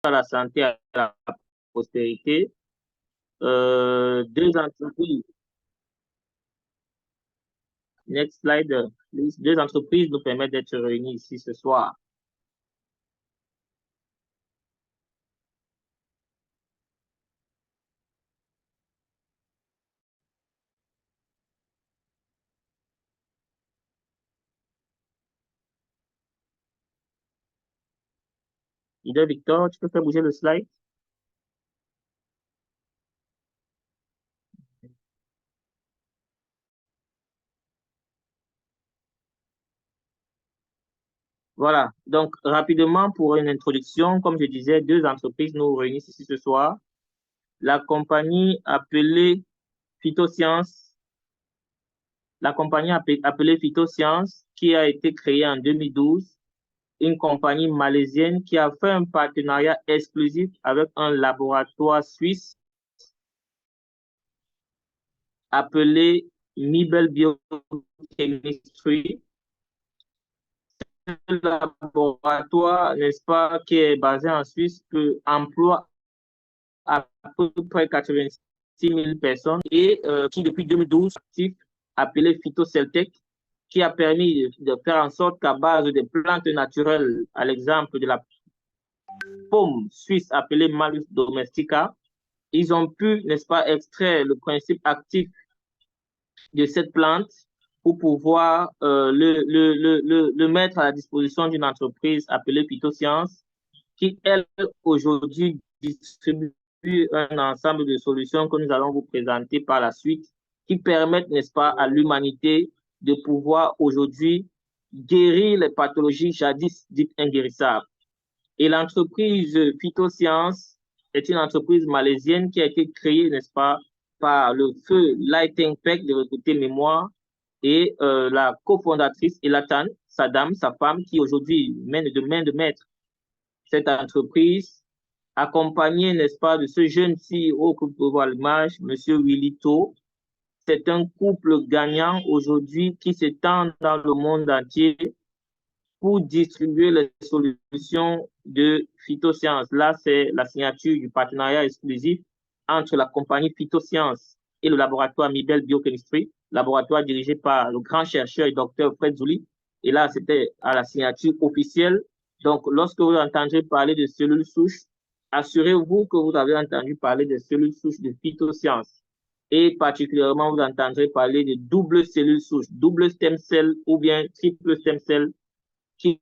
à la santé et à la prospérité. Deux entreprises, next slide, please. Deux entreprises nous permettent d'être réunis ici ce soir. Leader Victor, tu peux faire bouger le slide? Voilà. Donc, rapidement, pour une introduction, comme je disais, deux entreprises nous réunissent ici ce soir. La compagnie appelée Phytosciences, la compagnie appelée Phytosciences, qui a été créée en 2012, une compagnie malaisienne qui a fait un partenariat exclusif avec un laboratoire suisse appelé Mibel Biochemistry. Un laboratoire, n'est-ce pas, qui est basé en Suisse, qui emploie à peu près 86 000 personnes et qui, depuis 2012, actif, appelé Phytoceltec, qui a permis de faire en sorte qu'à base des plantes naturelles, à l'exemple de la pomme suisse appelée Malus domestica, ils ont pu, n'est-ce pas, extraire le principe actif de cette plante pour pouvoir le mettre à la disposition d'une entreprise appelée Phytosciences, qui, elle, aujourd'hui, distribue un ensemble de solutions que nous allons vous présenter par la suite, qui permettent, n'est-ce pas, à l'humanité de pouvoir aujourd'hui guérir les pathologies jadis dites inguérissables. Et l'entreprise Phytosciences est une entreprise malaisienne qui a été créée, n'est-ce pas, par le feu Lighting Peck de Recruter Mémoire et la cofondatrice Elatan Sadam, sa femme, qui aujourd'hui mène de main de maître cette entreprise, accompagnée, n'est-ce pas, de ce jeune CEO que vous pouvez voir à l'image, M. Willy To. C'est un couple gagnant aujourd'hui qui s'étend dans le monde entier pour distribuer les solutions de Phytosciences. Là, c'est la signature du partenariat exclusif entre la compagnie Phytosciences et le laboratoire Mibel Biochemistry, laboratoire dirigé par le grand chercheur et docteur Fred Zouli. Et là, c'était à la signature officielle. Donc, lorsque vous entendrez parler de cellules souches, assurez-vous que vous avez entendu parler des cellules souches de Phytosciences. Et particulièrement, vous entendrez parler de double cellules souches, double stem cell ou bien triple stem cell, qui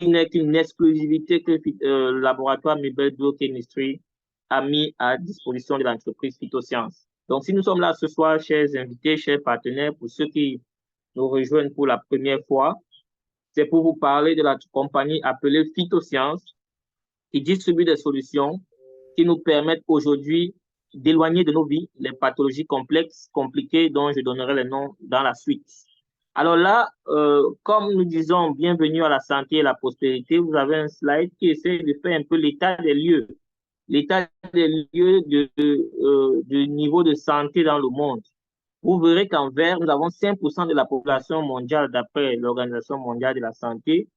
n'est qu'une exclusivité que le laboratoire Mibel Biochemistry a mis à disposition de l'entreprise Phytosciences. Donc, si nous sommes là ce soir, chers invités, chers partenaires, pour ceux qui nous rejoignent pour la première fois, c'est pour vous parler de la compagnie appelée Phytosciences, qui distribue des solutions qui nous permettent aujourd'hui d'éloigner de nos vies les pathologies complexes, compliquées, dont je donnerai les noms dans la suite. Alors là, comme nous disons bienvenue à la santé et la prospérité, vous avez un slide qui essaie de faire un peu l'état des lieux du niveau de santé dans le monde. Vous verrez qu'en vert, nous avons 5% de la population mondiale, d'après l'Organisation mondiale de la santé,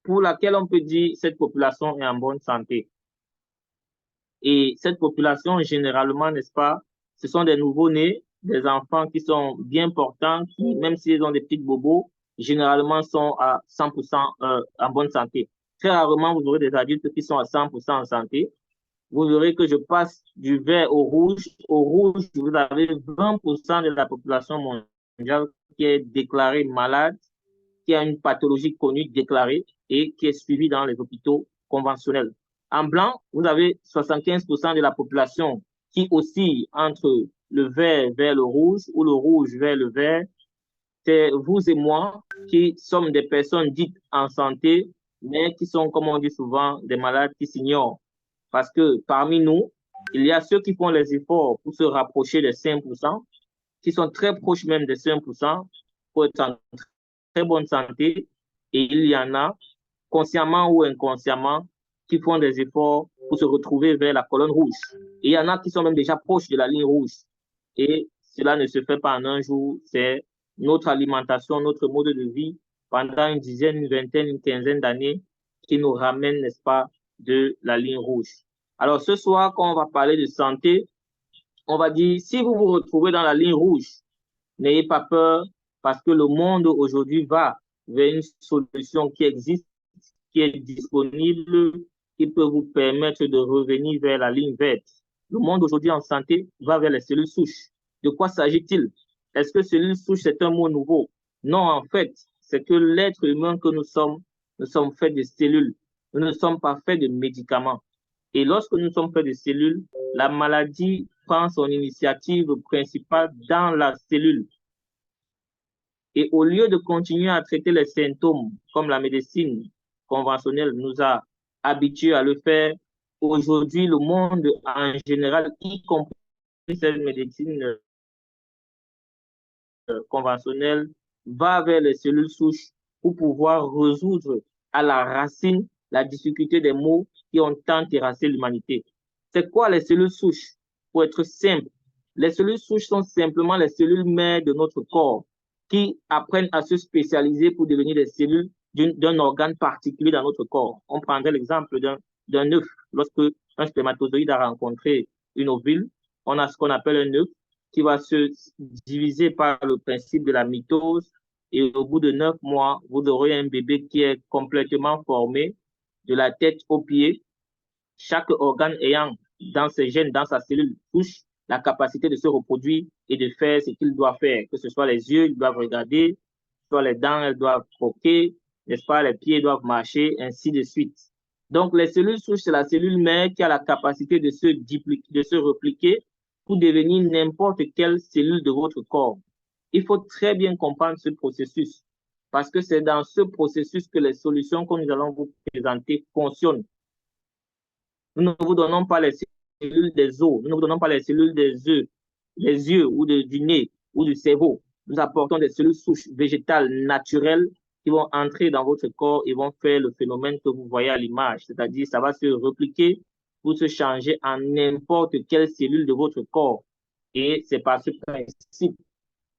pour laquelle on peut dire cette population est en bonne santé. Et cette population, généralement, n'est-ce pas, ce sont des nouveau-nés, des enfants qui sont bien portants, qui, même s'ils ont des petits bobos, généralement sont à 100% en bonne santé. Très rarement, vous aurez des adultes qui sont à 100% en santé. Vous verrez que je passe du vert au rouge. Au rouge, vous avez 20% de la population mondiale qui est déclarée malade, qui a une pathologie connue déclarée et qui est suivie dans les hôpitaux conventionnels. En blanc, vous avez 75% de la population qui oscille entre le vert vers le rouge ou le rouge vers le vert. C'est vous et moi qui sommes des personnes dites en santé, mais qui sont, comme on dit souvent, des malades qui s'ignorent. Parce que parmi nous, il y a ceux qui font les efforts pour se rapprocher des 5%, qui sont très proches même des 5%, pour être en très bonne santé. Et il y en a, consciemment ou inconsciemment, qui font des efforts pour se retrouver vers la colonne rouge. Et il y en a qui sont même déjà proches de la ligne rouge. Et cela ne se fait pas en un jour, c'est notre alimentation, notre mode de vie pendant une dizaine, une vingtaine, une quinzaine d'années qui nous ramène, n'est-ce pas, de la ligne rouge. Alors, ce soir, quand on va parler de santé, on va dire, si vous vous retrouvez dans la ligne rouge, n'ayez pas peur parce que le monde aujourd'hui va vers une solution qui existe, qui est disponible, qui peut vous permettre de revenir vers la ligne verte. Le monde aujourd'hui en santé va vers les cellules souches. De quoi s'agit-il? Est-ce que cellules souches, c'est un mot nouveau? Non, en fait, c'est que l'être humain que nous sommes faits de cellules. Nous ne sommes pas faits de médicaments. Et lorsque nous sommes faits de cellules, la maladie prend son initiative principale dans la cellule. Et au lieu de continuer à traiter les symptômes, comme la médecine conventionnelle nous a habitués à le faire, aujourd'hui, le monde en général, y compris cette médecine conventionnelle, va vers les cellules souches pour pouvoir résoudre à la racine la difficulté des maux qui ont tant terrassé l'humanité. C'est quoi les cellules souches? Pour être simple, les cellules souches sont simplement les cellules mères de notre corps qui apprennent à se spécialiser pour devenir des cellules d'un organe particulier dans notre corps. On prendrait l'exemple d'un œuf. Lorsque un spermatozoïde a rencontré une ovule, on a ce qu'on appelle un œuf qui va se diviser par le principe de la mitose. Et au bout de 9 mois, vous aurez un bébé qui est complètement formé de la tête aux pieds, chaque organe ayant dans ses gènes, dans sa cellule souche, la capacité de se reproduire et de faire ce qu'il doit faire. Que ce soit les yeux, ils doivent regarder, soit les dents, elles doivent croquer, n'est-ce pas, les pieds doivent marcher, ainsi de suite. Donc, les cellules souches, c'est la cellule mère qui a la capacité de se repliquer pour devenir n'importe quelle cellule de votre corps. Il faut très bien comprendre ce processus parce que c'est dans ce processus que les solutions que nous allons vous présenter fonctionnent. Nous ne vous donnons pas les cellules des os, nous ne vous donnons pas les cellules des yeux ou du nez ou du cerveau. Nous apportons des cellules souches végétales naturelles qui vont entrer dans votre corps et vont faire le phénomène que vous voyez à l'image. C'est-à-dire, ça va se repliquer pour se changer en n'importe quelle cellule de votre corps. Et c'est par ce principe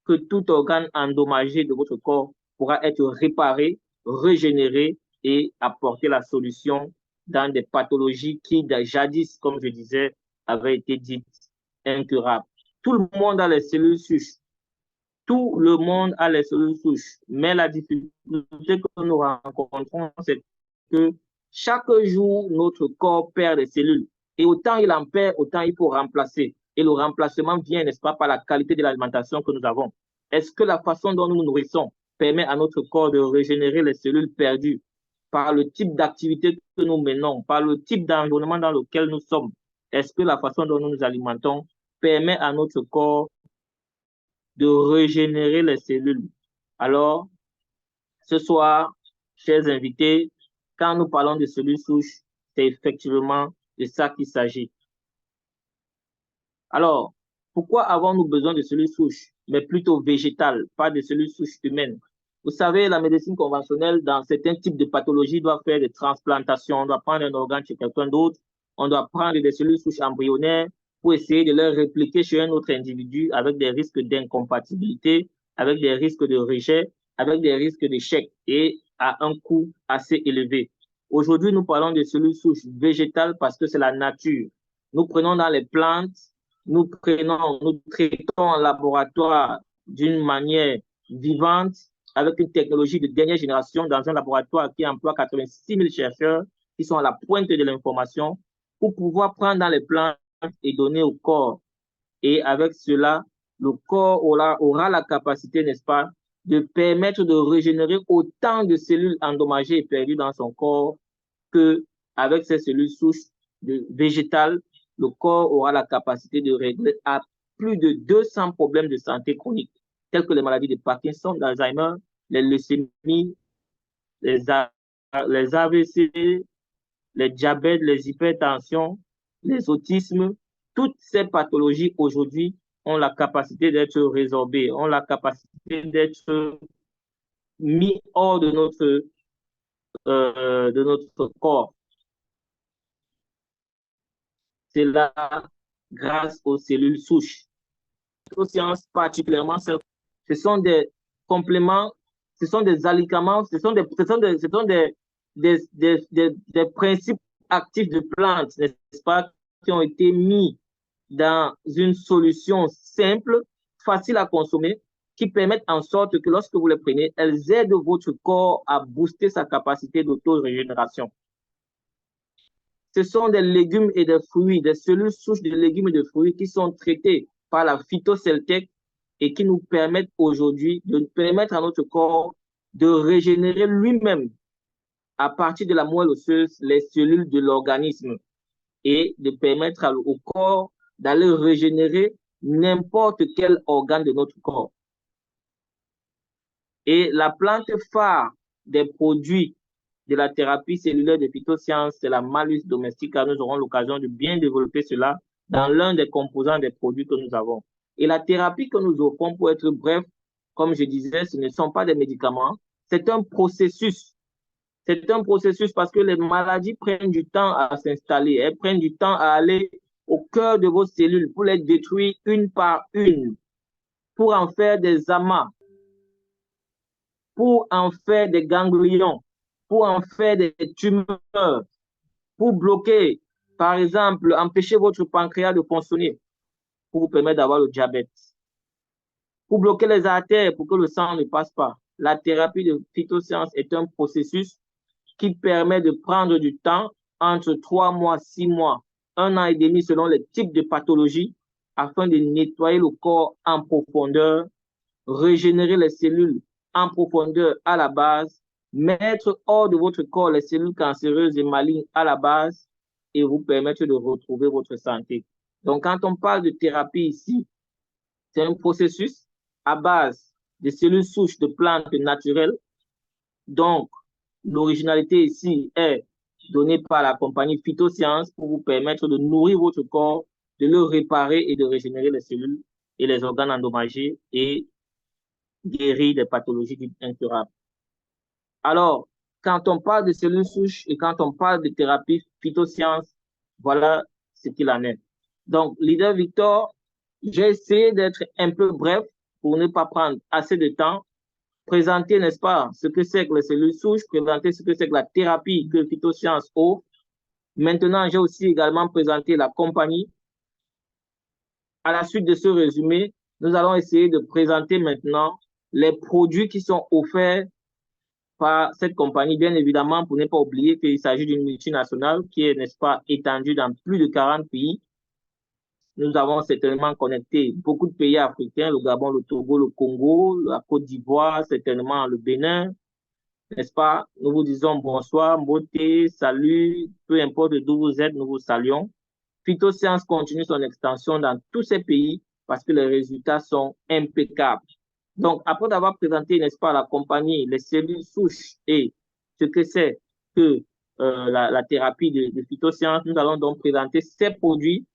que tout organe endommagé de votre corps pourra être réparé, régénéré et apporter la solution dans des pathologies qui, jadis, comme je disais, avaient été dites incurables. Tout le monde a les cellules souches. Tout le monde a les cellules souches. Mais la difficulté que nous rencontrons, c'est que chaque jour, notre corps perd des cellules. Et autant il en perd, autant il faut remplacer. Et le remplacement vient, n'est-ce pas, par la qualité de l'alimentation que nous avons. Est-ce que la façon dont nous nous nourrissons permet à notre corps de régénérer les cellules perdues par le type d'activité que nous menons, par le type d'environnement dans lequel nous sommes? Est-ce que la façon dont nous nous alimentons permet à notre corps de régénérer les cellules? Alors, ce soir, chers invités, quand nous parlons de cellules souches, c'est effectivement de ça qu'il s'agit. Alors, pourquoi avons-nous besoin de cellules souches, mais plutôt végétales, pas de cellules souches humaines? Vous savez, la médecine conventionnelle, dans certains types de pathologies, doit faire des transplantations. On doit prendre un organe chez quelqu'un d'autre. On doit prendre des cellules souches embryonnaires pour essayer de les répliquer chez un autre individu avec des risques d'incompatibilité, avec des risques de rejet, avec des risques d'échec et à un coût assez élevé. Aujourd'hui, nous parlons de cellules souches végétales parce que c'est la nature. Nous prenons dans les plantes, nous traitons en laboratoire d'une manière vivante avec une technologie de dernière génération dans un laboratoire qui emploie 86 000 chercheurs qui sont à la pointe de l'information pour pouvoir prendre dans les plantes et donner au corps. Et avec cela, le corps aura la capacité, n'est-ce pas, de permettre de régénérer autant de cellules endommagées et perdues dans son corps qu'avec ces cellules souches végétales, le corps aura la capacité de régler à plus de 200 problèmes de santé chronique, tels que les maladies de Parkinson, d'Alzheimer, les leucémies, les AVC, les diabètes, les hypertensions, les autismes. Toutes ces pathologies aujourd'hui ont la capacité d'être résorbées, ont la capacité d'être mis hors de notre corps. C'est là grâce aux cellules souches. Aux sciences particulièrement, ce sont des compléments, ce sont des alicaments, ce sont des principes actifs de plantes, n'est-ce pas, qui ont été mis dans une solution simple, facile à consommer, qui permettent en sorte que lorsque vous les prenez, elles aident votre corps à booster sa capacité d'auto-régénération. Ce sont des légumes et des fruits, des cellules souches de légumes et de fruits qui sont traités par la phytoceltec et qui nous permettent aujourd'hui de permettre à notre corps de régénérer lui-même à partir de la moelle osseuse les cellules de l'organisme et de permettre au corps d'aller régénérer n'importe quel organe de notre corps. Et la plante phare des produits de la thérapie cellulaire de phytosciences, c'est la Malus domestica. Nous aurons l'occasion de bien développer cela dans l'un des composants des produits que nous avons. Et la thérapie que nous offrons, pour être bref, comme je disais, ce ne sont pas des médicaments, c'est un processus. C'est un processus parce que les maladies prennent du temps à s'installer, elles prennent du temps à aller au cœur de vos cellules pour les détruire une par une, pour en faire des amas, pour en faire des ganglions, pour en faire des tumeurs, pour bloquer, par exemple, empêcher votre pancréas de fonctionner, pour vous permettre d'avoir le diabète, pour bloquer les artères, pour que le sang ne passe pas. La thérapie de phytosciences est un processus qui permet de prendre du temps, entre 3 mois, 6 mois, 1 an et demi selon les types de pathologies, afin de nettoyer le corps en profondeur, régénérer les cellules en profondeur à la base, mettre hors de votre corps les cellules cancéreuses et malignes à la base et vous permettre de retrouver votre santé. Donc, quand on parle de thérapie ici, c'est un processus à base de cellules souches de plantes naturelles. Donc, l'originalité ici est donnée par la compagnie Phytosciences pour vous permettre de nourrir votre corps, de le réparer et de régénérer les cellules et les organes endommagés et guérir des pathologies incurables. Alors, quand on parle de cellules souches et quand on parle de thérapie phytosciences, voilà ce qu'il en est. Donc, leader Victor, j'ai essayé d'être un peu bref pour ne pas prendre assez de temps, présenter, n'est-ce pas, ce que c'est que les cellules souches, présenter ce que c'est que la thérapie que Phytosciences offre. Maintenant, j'ai aussi également présenté la compagnie. À la suite de ce résumé, nous allons essayer de présenter maintenant les produits qui sont offerts par cette compagnie, bien évidemment, pour ne pas oublier qu'il s'agit d'une multinationale qui est, n'est-ce pas, étendue dans plus de 40 pays. Nous avons certainement connecté beaucoup de pays africains, le Gabon, le Togo, le Congo, la Côte d'Ivoire, certainement le Bénin, n'est-ce pas? Nous vous disons bonsoir, beauté, salut, peu importe d'où vous êtes, nous vous saluons. Phytosciences continue son extension dans tous ces pays parce que les résultats sont impeccables. Donc, après avoir présenté, n'est-ce pas, la compagnie, les cellules souches et ce que c'est que la thérapie de phytosciences, nous allons donc présenter ces produits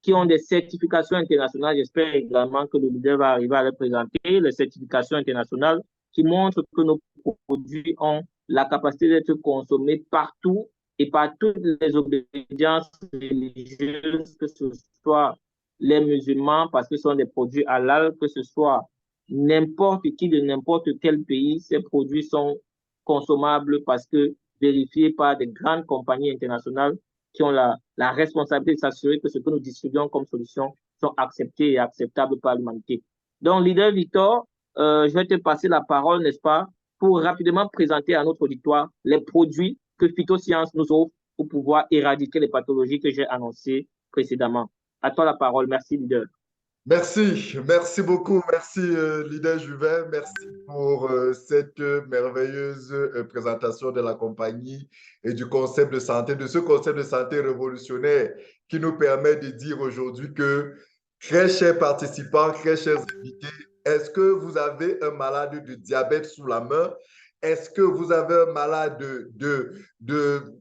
qui ont des certifications internationales. J'espère également que le leader va arriver à les présenter, les certifications internationales qui montrent que nos produits ont la capacité d'être consommés partout et par toutes les obédiences religieuses, que ce soit les musulmans, parce que ce sont des produits halal, que ce soit n'importe qui de n'importe quel pays, ces produits sont consommables parce que vérifiés par des grandes compagnies internationales qui ont la responsabilité de s'assurer que ce que nous distribuons comme solution sont acceptés et acceptables par l'humanité. Donc, leader Victor, je vais te passer la parole, n'est-ce pas, pour rapidement présenter à notre auditoire les produits que Phytosciences nous offre pour pouvoir éradiquer les pathologies que j'ai annoncées précédemment. À toi la parole. Merci, leader. Merci beaucoup, merci leader Juvin, merci pour cette merveilleuse présentation de la compagnie et du concept de santé, de ce concept de santé révolutionnaire qui nous permet de dire aujourd'hui que, très chers participants, très chers invités, est-ce que vous avez un malade de diabète sous la main? Est-ce que vous avez un malade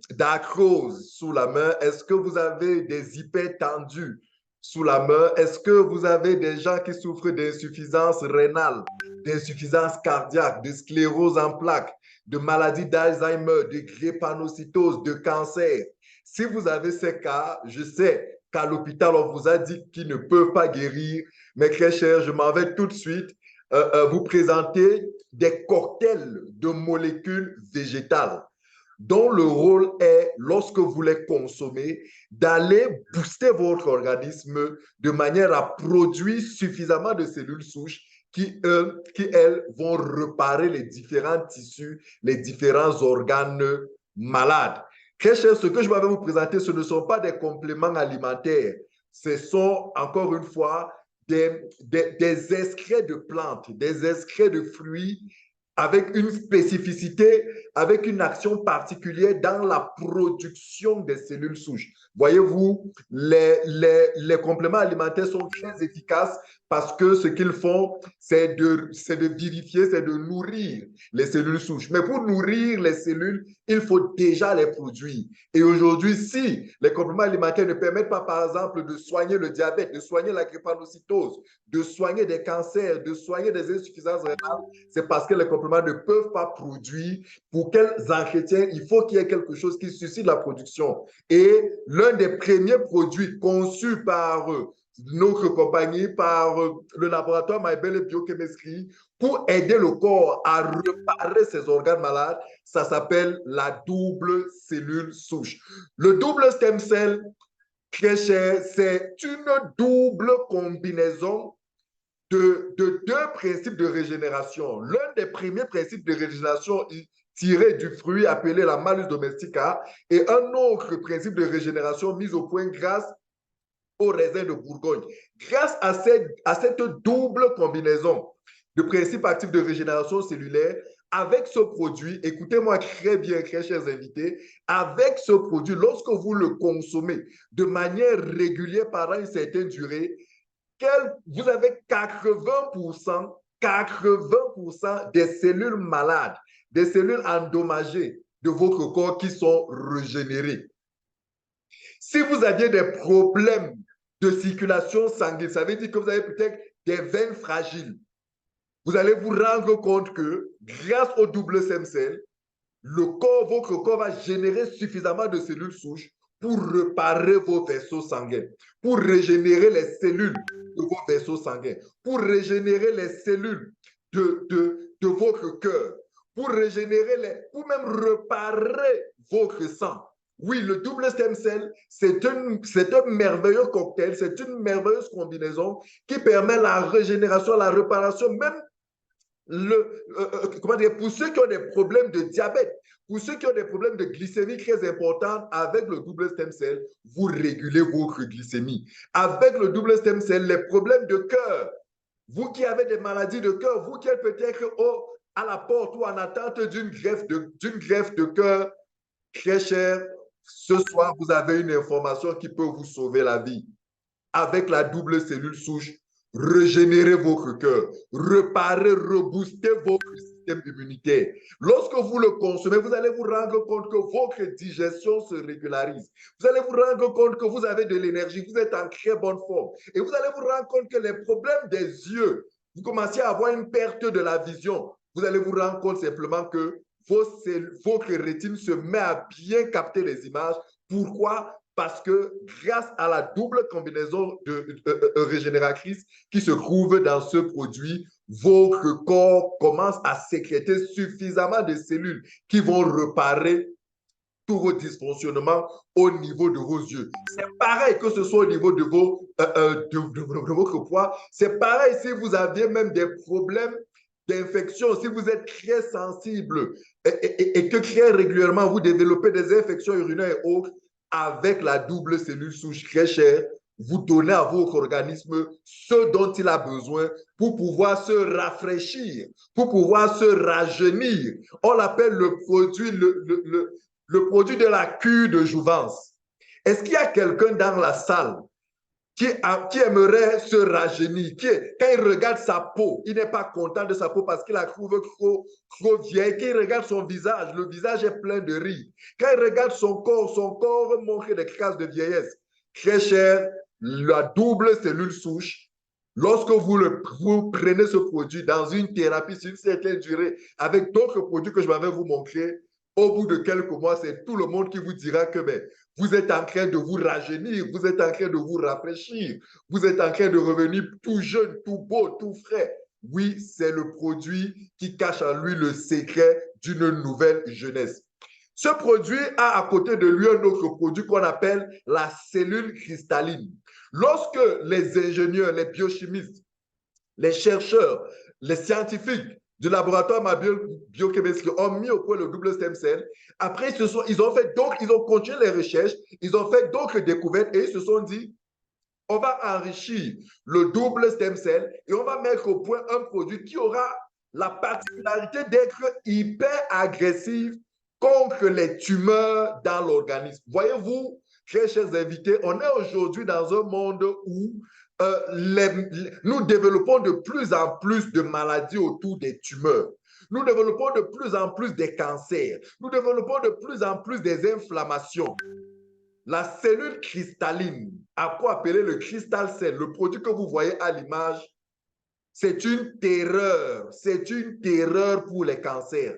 d'arthrose sous la main? Est-ce que vous avez des hypertendus sous la main? Est-ce que vous avez des gens qui souffrent d'insuffisance rénale, d'insuffisance cardiaque, de sclérose en plaques, de maladie d'Alzheimer, de drépanocytose, de cancer? Si vous avez ces cas, je sais qu'à l'hôpital, on vous a dit qu'ils ne peuvent pas guérir, mais très cher, je m'en vais tout de suite vous présenter des cocktails de molécules végétales. dont le rôle est, lorsque vous les consommez, d'aller booster votre organisme de manière à produire suffisamment de cellules souches qui, elles, vont réparer les différents tissus, les différents organes malades. Très cher, ce que je vais vous présenter, ce ne sont pas des compléments alimentaires. Ce sont, encore une fois, des excrets de plantes, des excrets de fruits avec une spécificité, avec une action particulière dans la production des cellules souches. Voyez-vous, les compléments alimentaires sont très efficaces parce que ce qu'ils font, c'est de vivifier, c'est de nourrir les cellules souches. Mais pour nourrir les cellules, il faut déjà les produire. Et aujourd'hui, si les compléments alimentaires ne permettent pas, par exemple, de soigner le diabète, de soigner la drépanocytose, de soigner des cancers, de soigner des insuffisances rénales, c'est parce que les compléments ne peuvent pas produire. Pour quels entretiens, il faut qu'il y ait quelque chose qui suscite la production. Et l'un des premiers produits conçus par notre compagnie, par le laboratoire MyBelle Biochemistry, pour aider le corps à réparer ses organes malades, ça s'appelle la double cellule souche. Le double stem cell, très cher, c'est une double combinaison de deux principes de régénération. L'un des premiers principes de régénération tiré du fruit appelé la Malus domestica et un autre principe de régénération mis au point grâce au raisin de Bourgogne. Grâce à cette double combinaison de principes actifs de régénération cellulaire, avec ce produit, écoutez-moi très bien, très chers invités, avec ce produit, lorsque vous le consommez de manière régulière pendant une certaine durée, vous avez 80% des cellules malades, des cellules endommagées de votre corps qui sont régénérées. Si vous aviez des problèmes de circulation sanguine, ça veut dire que vous avez peut-être des veines fragiles. Vous allez vous rendre compte que grâce au double stem cell, votre corps va générer suffisamment de cellules souches pour réparer vos vaisseaux sanguins, pour régénérer les cellules de vos vaisseaux sanguins, pour régénérer les cellules de votre cœur, pour pour même réparer votre sang. Oui, le double stem cell, c'est un merveilleux cocktail, c'est une merveilleuse combinaison qui permet la régénération, la réparation, même comment dire, pour ceux qui ont des problèmes de diabète, pour ceux qui ont des problèmes de glycémie très importants, avec le double stem cell, vous régulez votre glycémie. Avec le double stem cell, les problèmes de cœur, vous qui avez des maladies de cœur, vous qui êtes peut-être à la porte ou en attente d'une greffe de cœur, très cher, ce soir, vous avez une information qui peut vous sauver la vie. Avec la double cellule souche, régénérer votre cœur, réparer, rebooster votre système immunitaire. Lorsque vous le consommez, vous allez vous rendre compte que votre digestion se régularise. Vous allez vous rendre compte que vous avez de l'énergie, vous êtes en très bonne forme. Et vous allez vous rendre compte que les problèmes des yeux, vous commencez à avoir une perte de la vision. Vous allez vous rendre compte simplement que votre rétine se met à bien capter les images. Pourquoi? Parce que grâce à la double combinaison régénératrice qui se trouve dans ce produit, votre corps commence à sécréter suffisamment de cellules qui vont réparer tous vos dysfonctionnements au niveau de vos yeux. C'est pareil que ce soit au niveau de votre poids. C'est pareil si vous aviez même des problèmes d'infection, si vous êtes très sensible et que très régulièrement vous développez des infections urinaires et autres, avec la double cellule souche très chère, vous donnez à votre organisme ce dont il a besoin pour pouvoir se rafraîchir, pour pouvoir se rajeunir. On l'appelle le produit de la cure de jouvence. Est-ce qu'il y a quelqu'un dans la salle qui aimerait se rajeunir, quand il regarde sa peau, il n'est pas content de sa peau parce qu'il la trouve trop vieille. Quand il regarde son visage, le visage est plein de rides. Quand il regarde son corps montre des traces de vieillesse. Très cher, la double cellule souche, lorsque vous prenez ce produit dans une thérapie sur une certaine durée, avec d'autres produits que je vais vous montrer, au bout de quelques mois, c'est tout le monde qui vous dira que vous êtes en train de vous rajeunir, vous êtes en train de vous rafraîchir, vous êtes en train de revenir tout jeune, tout beau, tout frais. Oui, c'est le produit qui cache en lui le secret d'une nouvelle jeunesse. Ce produit a à côté de lui un autre produit qu'on appelle la cellule cristalline. Lorsque les ingénieurs, les biochimistes, les chercheurs, les scientifiques du laboratoire biochimique ont mis au point le double stem cell, après ils ont continué les recherches, ils ont fait d'autres découvertes et ils se sont dit, on va enrichir le double stem cell et on va mettre au point un produit qui aura la particularité d'être hyper agressif contre les tumeurs dans l'organisme. Voyez-vous, très chers invités, on est aujourd'hui dans un monde où nous développons de plus en plus de maladies autour des tumeurs. Nous développons de plus en plus des cancers. Nous développons de plus en plus des inflammations. La cellule cristalline, à quoi appeler le crystal cell, le produit que vous voyez à l'image, c'est une terreur. C'est une terreur pour les cancers.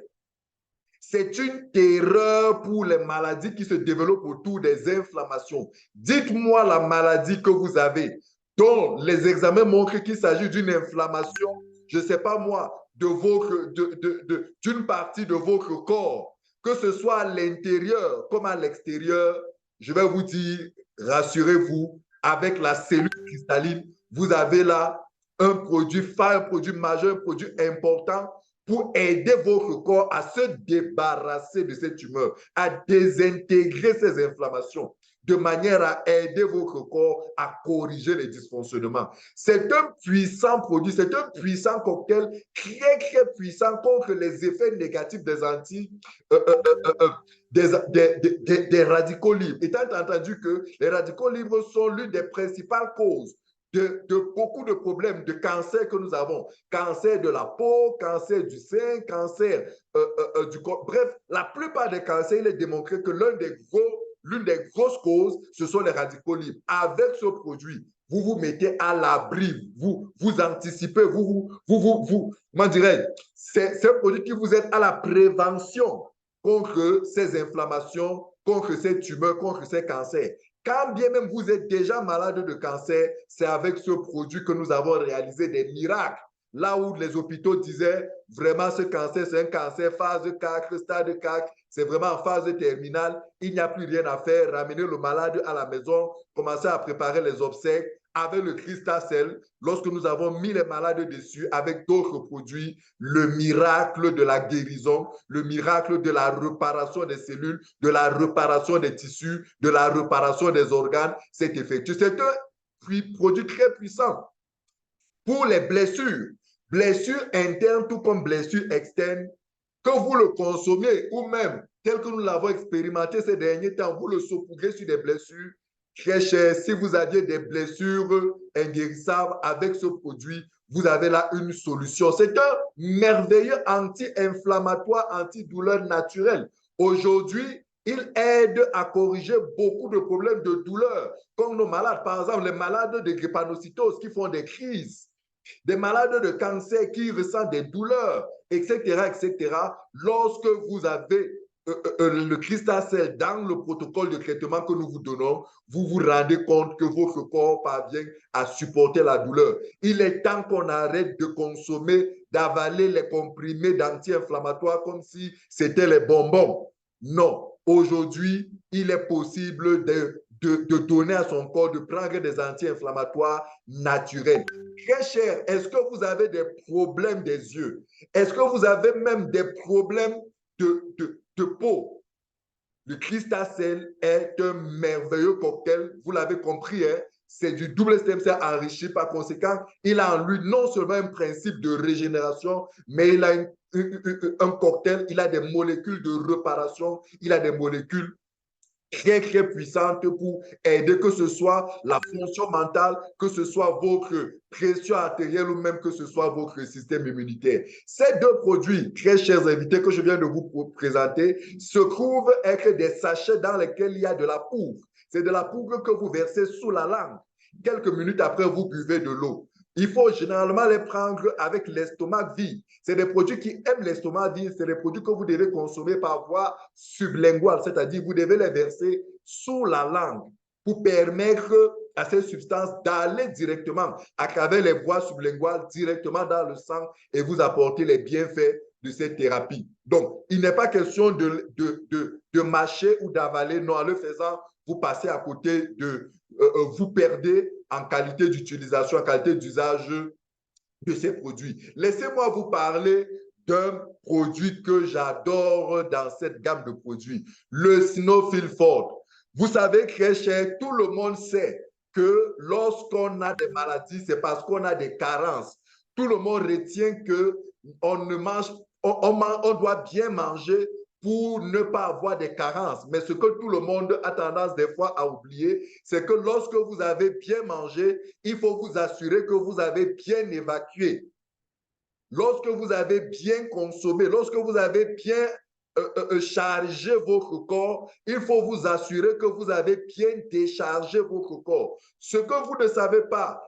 C'est une terreur pour les maladies qui se développent autour des inflammations. Dites-moi la maladie que vous avez, dont les examens montrent qu'il s'agit d'une inflammation, je ne sais pas moi, d'une partie de votre corps, que ce soit à l'intérieur comme à l'extérieur. Je vais vous dire, rassurez-vous, avec la cellule cristalline, vous avez là un produit phare, un produit majeur, un produit important pour aider votre corps à se débarrasser de ces tumeurs, à désintégrer ces inflammations, de manière à aider votre corps à corriger les dysfonctionnements. C'est un puissant produit, c'est un puissant cocktail très, très puissant contre les effets négatifs des radicaux libres. Étant entendu que les radicaux libres sont l'une des principales causes de beaucoup de problèmes de cancer que nous avons. Cancer de la peau, cancer du sein, cancer du corps. Bref, la plupart des cancers, il est démontré que l'une des grosses causes, ce sont les radicaux libres. Avec ce produit, vous vous mettez à l'abri, vous anticipez, comment dirais-je, c'est un produit qui vous aide à la prévention contre ces inflammations, contre ces tumeurs, contre ces cancers. Quand bien même vous êtes déjà malade de cancer, c'est avec ce produit que nous avons réalisé des miracles. Là où les hôpitaux disaient vraiment ce cancer, c'est un cancer phase 4, stade 4, c'est vraiment en phase terminale, il n'y a plus rien à faire, ramener le malade à la maison, commencer à préparer les obsèques. Avec le Crystal Cell, lorsque nous avons mis les malades dessus avec d'autres produits, le miracle de la guérison, le miracle de la réparation des cellules, de la réparation des tissus, de la réparation des organes s'est effectué. C'est un produit très puissant pour les blessures, blessures internes tout comme blessures externes, que vous le consommiez ou même tel que nous l'avons expérimenté ces derniers temps, vous le saupoudrez sur des blessures très chères. Si vous aviez des blessures inguérissables avec ce produit, vous avez là une solution. C'est un merveilleux anti-inflammatoire, antidouleur naturel. Aujourd'hui, il aide à corriger beaucoup de problèmes de douleur, comme nos malades, par exemple les malades de drépanocytose qui font des crises, des malades de cancer qui ressentent des douleurs, etc., etc. Lorsque vous avez le Crystal Cell dans le protocole de traitement que nous vous donnons, vous vous rendez compte que votre corps parvient à supporter la douleur. Il est temps qu'on arrête de consommer, d'avaler les comprimés d'anti-inflammatoires comme si c'était les bonbons. Non, aujourd'hui, il est possible de donner à son corps, de prendre des anti-inflammatoires naturels. Très cher, est-ce que vous avez des problèmes des yeux? Est-ce que vous avez même des problèmes de peau? Le Crystal Cell est un merveilleux cocktail, vous l'avez compris, hein? C'est du double stem cell enrichi. Par conséquent, il a en lui non seulement un principe de régénération, mais il a un cocktail, il a des molécules de réparation, il a des molécules très, très puissante pour aider que ce soit la fonction mentale, que ce soit votre pression artérielle ou même que ce soit votre système immunitaire. Ces deux produits, très chers invités, que je viens de vous présenter, se trouvent être des sachets dans lesquels il y a de la poudre. C'est de la poudre que vous versez sous la langue. Quelques minutes après, vous buvez de l'eau. Il faut généralement les prendre avec l'estomac vide. C'est des produits qui aiment l'estomac vide. C'est des produits que vous devez consommer par voie sublinguale, c'est-à-dire vous devez les verser sous la langue pour permettre à ces substances d'aller directement à travers les voies sublinguales, directement dans le sang et vous apporter les bienfaits de cette thérapie. Donc, il n'est pas question de mâcher ou d'avaler. Non, en le faisant, vous passez à côté vous perdez en qualité d'utilisation, en qualité d'usage de ces produits. Laissez-moi vous parler d'un produit que j'adore dans cette gamme de produits, le Sinofil Fort. Vous savez, très cher, tout le monde sait que lorsqu'on a des maladies, c'est parce qu'on a des carences. Tout le monde retient que on ne mange, on doit bien manger pour ne pas avoir des carences. Mais ce que tout le monde a tendance des fois à oublier, c'est que lorsque vous avez bien mangé, il faut vous assurer que vous avez bien évacué. Lorsque vous avez bien consommé, lorsque vous avez bien chargé votre corps, il faut vous assurer que vous avez bien déchargé votre corps. Ce que vous ne savez pas,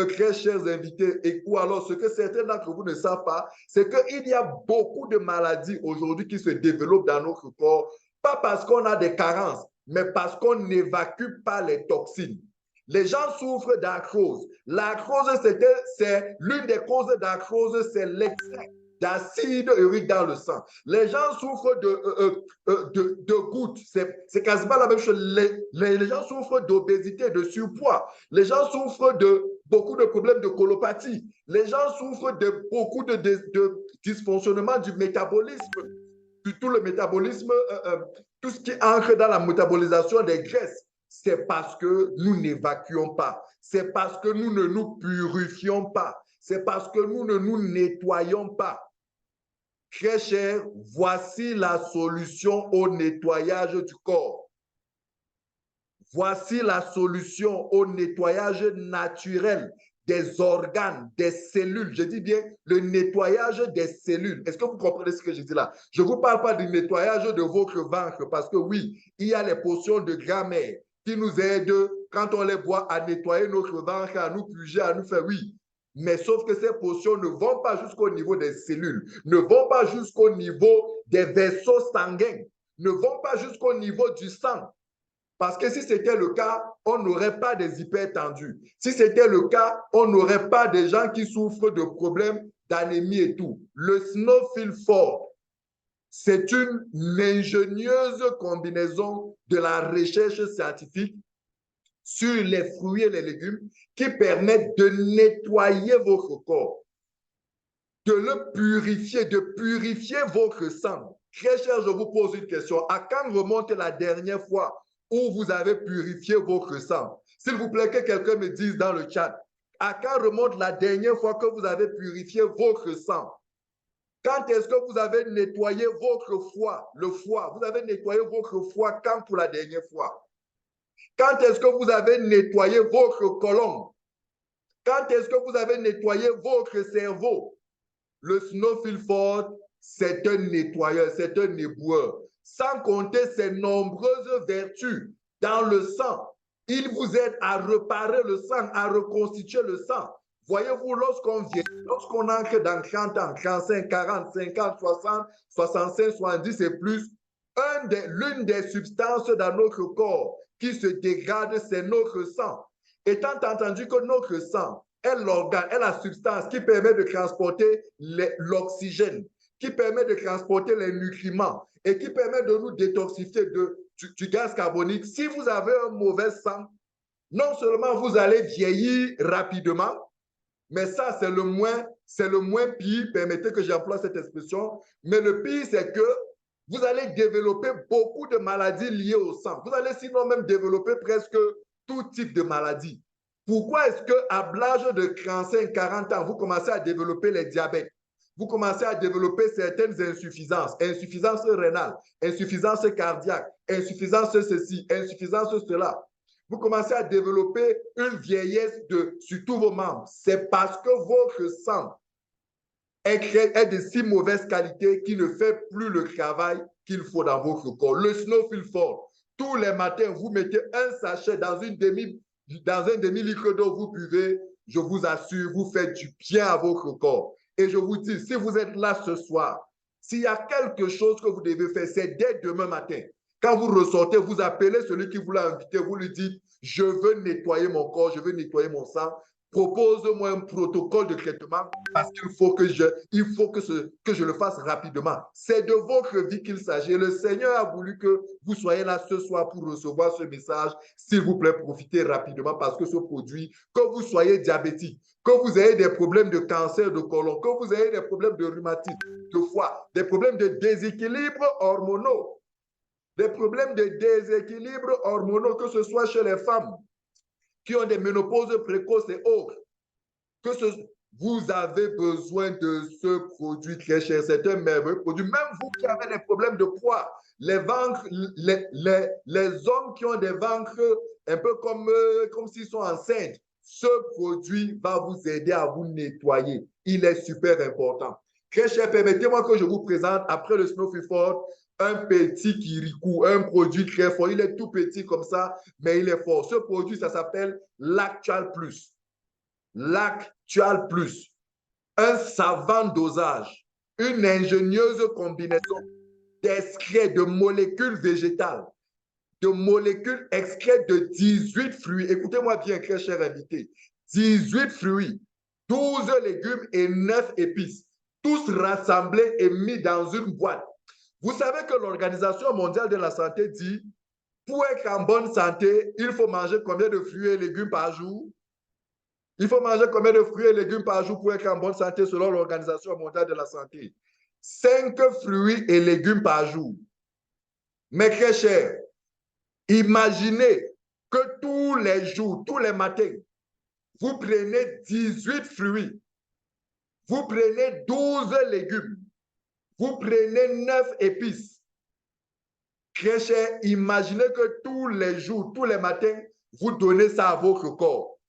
très chers invités, ou alors ce que certains d'entre vous ne savent pas, c'est qu'il y a beaucoup de maladies aujourd'hui qui se développent dans notre corps, pas parce qu'on a des carences, mais parce qu'on n'évacue pas les toxines. Les gens souffrent d'arthrose. L'arthrose, c'est l'une des causes d'arthrose, c'est l'excès d'acide urique dans le sang. Les gens souffrent de gouttes. C'est quasiment la même chose. Les gens souffrent d'obésité, de surpoids. Les gens souffrent de beaucoup de problèmes de colopathie. Les gens souffrent de beaucoup de dysfonctionnement du métabolisme, tout le métabolisme, tout ce qui entre dans la métabolisation des graisses. C'est parce que nous n'évacuons pas. C'est parce que nous ne nous purifions pas. C'est parce que nous ne nous nettoyons pas. Très cher, voici la solution au nettoyage du corps. Voici la solution au nettoyage naturel des organes, des cellules. Je dis bien le nettoyage des cellules. Est-ce que vous comprenez ce que je dis là? Je ne vous parle pas du nettoyage de votre ventre parce que oui, il y a les potions de grammaire qui nous aident quand on les boit à nettoyer notre ventre, à nous purger, à nous faire oui. Mais sauf que ces potions ne vont pas jusqu'au niveau des cellules, ne vont pas jusqu'au niveau des vaisseaux sanguins, ne vont pas jusqu'au niveau du sang. Parce que si c'était le cas, on n'aurait pas des hypertendus. Si c'était le cas, on n'aurait pas des gens qui souffrent de problèmes d'anémie et tout. Le Sinofil Fort, c'est une ingénieuse combinaison de la recherche scientifique sur les fruits et les légumes qui permettent de nettoyer votre corps, de le purifier, de purifier votre sang. Très cher, je vous pose une question. À quand remonte la dernière fois où vous avez purifié votre sang? S'il vous plaît, que quelqu'un me dise dans le chat. À quand remonte la dernière fois que vous avez purifié votre sang? Quand est-ce que vous avez nettoyé votre foie, le foie? Vous avez nettoyé votre foie quand pour la dernière fois? Quand est-ce que vous avez nettoyé votre colonne? Quand est-ce que vous avez nettoyé votre cerveau? Le Sinofil Fort, c'est un nettoyeur, c'est un éboueur. Sans compter ses nombreuses vertus dans le sang. Il vous aide à réparer le sang, à reconstituer le sang. Voyez-vous, lorsqu'on entre dans 30 ans, 35, 40, 50, 60, 65, 70 et plus, l'une des substances dans notre corps qui se dégrade, c'est notre sang. Étant entendu que notre sang est l'organe, est la substance qui permet de transporter l'oxygène, qui permet de transporter les nutriments et qui permet de nous détoxifier du gaz carbonique. Si vous avez un mauvais sang, non seulement vous allez vieillir rapidement, mais ça, c'est le moins pire, permettez que j'emploie cette expression, mais le pire, c'est que vous allez développer beaucoup de maladies liées au sang. Vous allez sinon même développer presque tout type de maladies. Pourquoi est-ce qu'à l'âge de 35, 40 ans, vous commencez à développer les diabètes? Vous commencez à développer certaines insuffisances, insuffisance rénale, insuffisance cardiaque, insuffisance ceci, insuffisance cela. Vous commencez à développer une vieillesse sur tous vos membres. C'est parce que votre sang est de si mauvaise qualité qu'il ne fait plus le travail qu'il faut dans votre corps. Le Sinofil Fort, tous les matins, vous mettez un sachet dans un demi-litre d'eau, vous buvez, je vous assure, vous faites du bien à votre corps. Et je vous dis, si vous êtes là ce soir, s'il y a quelque chose que vous devez faire, c'est dès demain matin. Quand vous ressortez, vous appelez celui qui vous l'a invité, vous lui dites, je veux nettoyer mon corps, je veux nettoyer mon sang. propose-moi un protocole de traitement parce qu'il faut que je le fasse rapidement. C'est de votre vie qu'il s'agit. Le Seigneur a voulu que vous soyez là ce soir pour recevoir ce message. S'il vous plaît, profitez rapidement parce que ce produit, que vous soyez diabétique, que vous ayez des problèmes de cancer de côlon, que vous ayez des problèmes de rhumatisme, de foie, des problèmes de déséquilibre hormonaux, des problèmes de déséquilibre hormonaux, que ce soit chez les femmes qui ont des ménopauses précoces et autres, vous avez besoin de ce produit très cher. C'est un merveilleux produit. Même vous qui avez des problèmes de poids, les ventres, les hommes qui ont des ventres un peu comme s'ils sont enceintes, ce produit va vous aider à vous nettoyer. Il est super important. Très cher, permettez-moi que je vous présente, après le Snow Free Fort, un petit Kirikou, un produit très fort. Il est tout petit comme ça, mais il est fort. Ce produit, ça s'appelle Lactual Plus. Lactual Plus. Un savant dosage, une ingénieuse combinaison d'extraits de molécules végétales, de molécules extraites de 18 fruits. Écoutez-moi bien, très cher invité. 18 fruits, 12 légumes et 9 épices, tous rassemblés et mis dans une boîte. Vous savez que l'Organisation mondiale de la santé dit, pour être en bonne santé, il faut manger combien de fruits et légumes par jour? Il faut manger combien de fruits et légumes par jour pour être en bonne santé selon l'Organisation mondiale de la santé? 5 fruits et légumes par jour. Mais très cher, imaginez que tous les jours, tous les matins, vous prenez 18 fruits, vous prenez 12 légumes, vous prenez 9 épices. Très cher, imaginez que tous les jours, tous les matins, vous donnez ça à votre corps.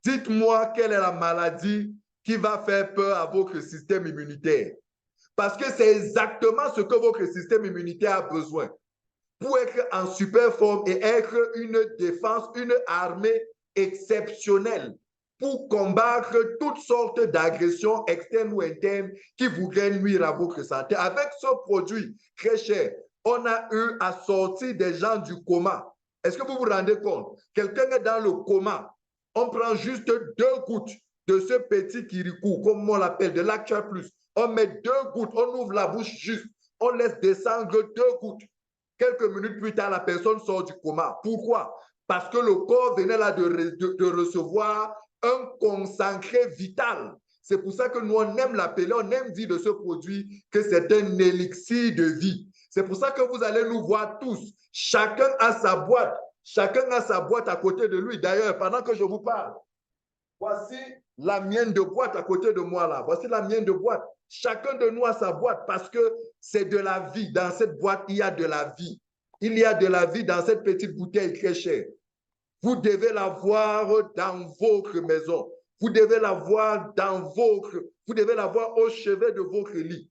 Dites-moi quelle est la maladie qui va faire peur à votre système immunitaire. Parce que c'est exactement ce que votre système immunitaire a besoin pour être en super forme et être une défense, une armée exceptionnelle pour combattre toutes sortes d'agressions externes ou internes qui voudraient nuire à votre santé. Avec ce produit très cher, on a eu à sortir des gens du coma. Est-ce que vous vous rendez compte? Quelqu'un est dans le coma. On prend juste 2 gouttes de ce petit Kirikou, comme on l'appelle, de Lactual Plus. On met 2 gouttes, on ouvre la bouche juste, on laisse descendre 2 gouttes. Quelques minutes plus tard, la personne sort du coma. Pourquoi? Parce que le corps venait là de recevoir un concentré vital. C'est pour ça que nous, on aime l'appeler, on aime dire de ce produit que c'est un élixir de vie. C'est pour ça que vous allez nous voir tous. Chacun a sa boîte. Chacun a sa boîte à côté de lui. D'ailleurs, pendant que je vous parle, voici la mienne de boîte à côté de moi là. Voici la mienne de boîte. Chacun de nous a sa boîte parce que c'est de la vie. Dans cette boîte, il y a de la vie. Il y a de la vie dans cette petite bouteille très chère. Vous devez la voir dans votre maison. Vous devez la voir vous devez la voir au chevet de votre lit.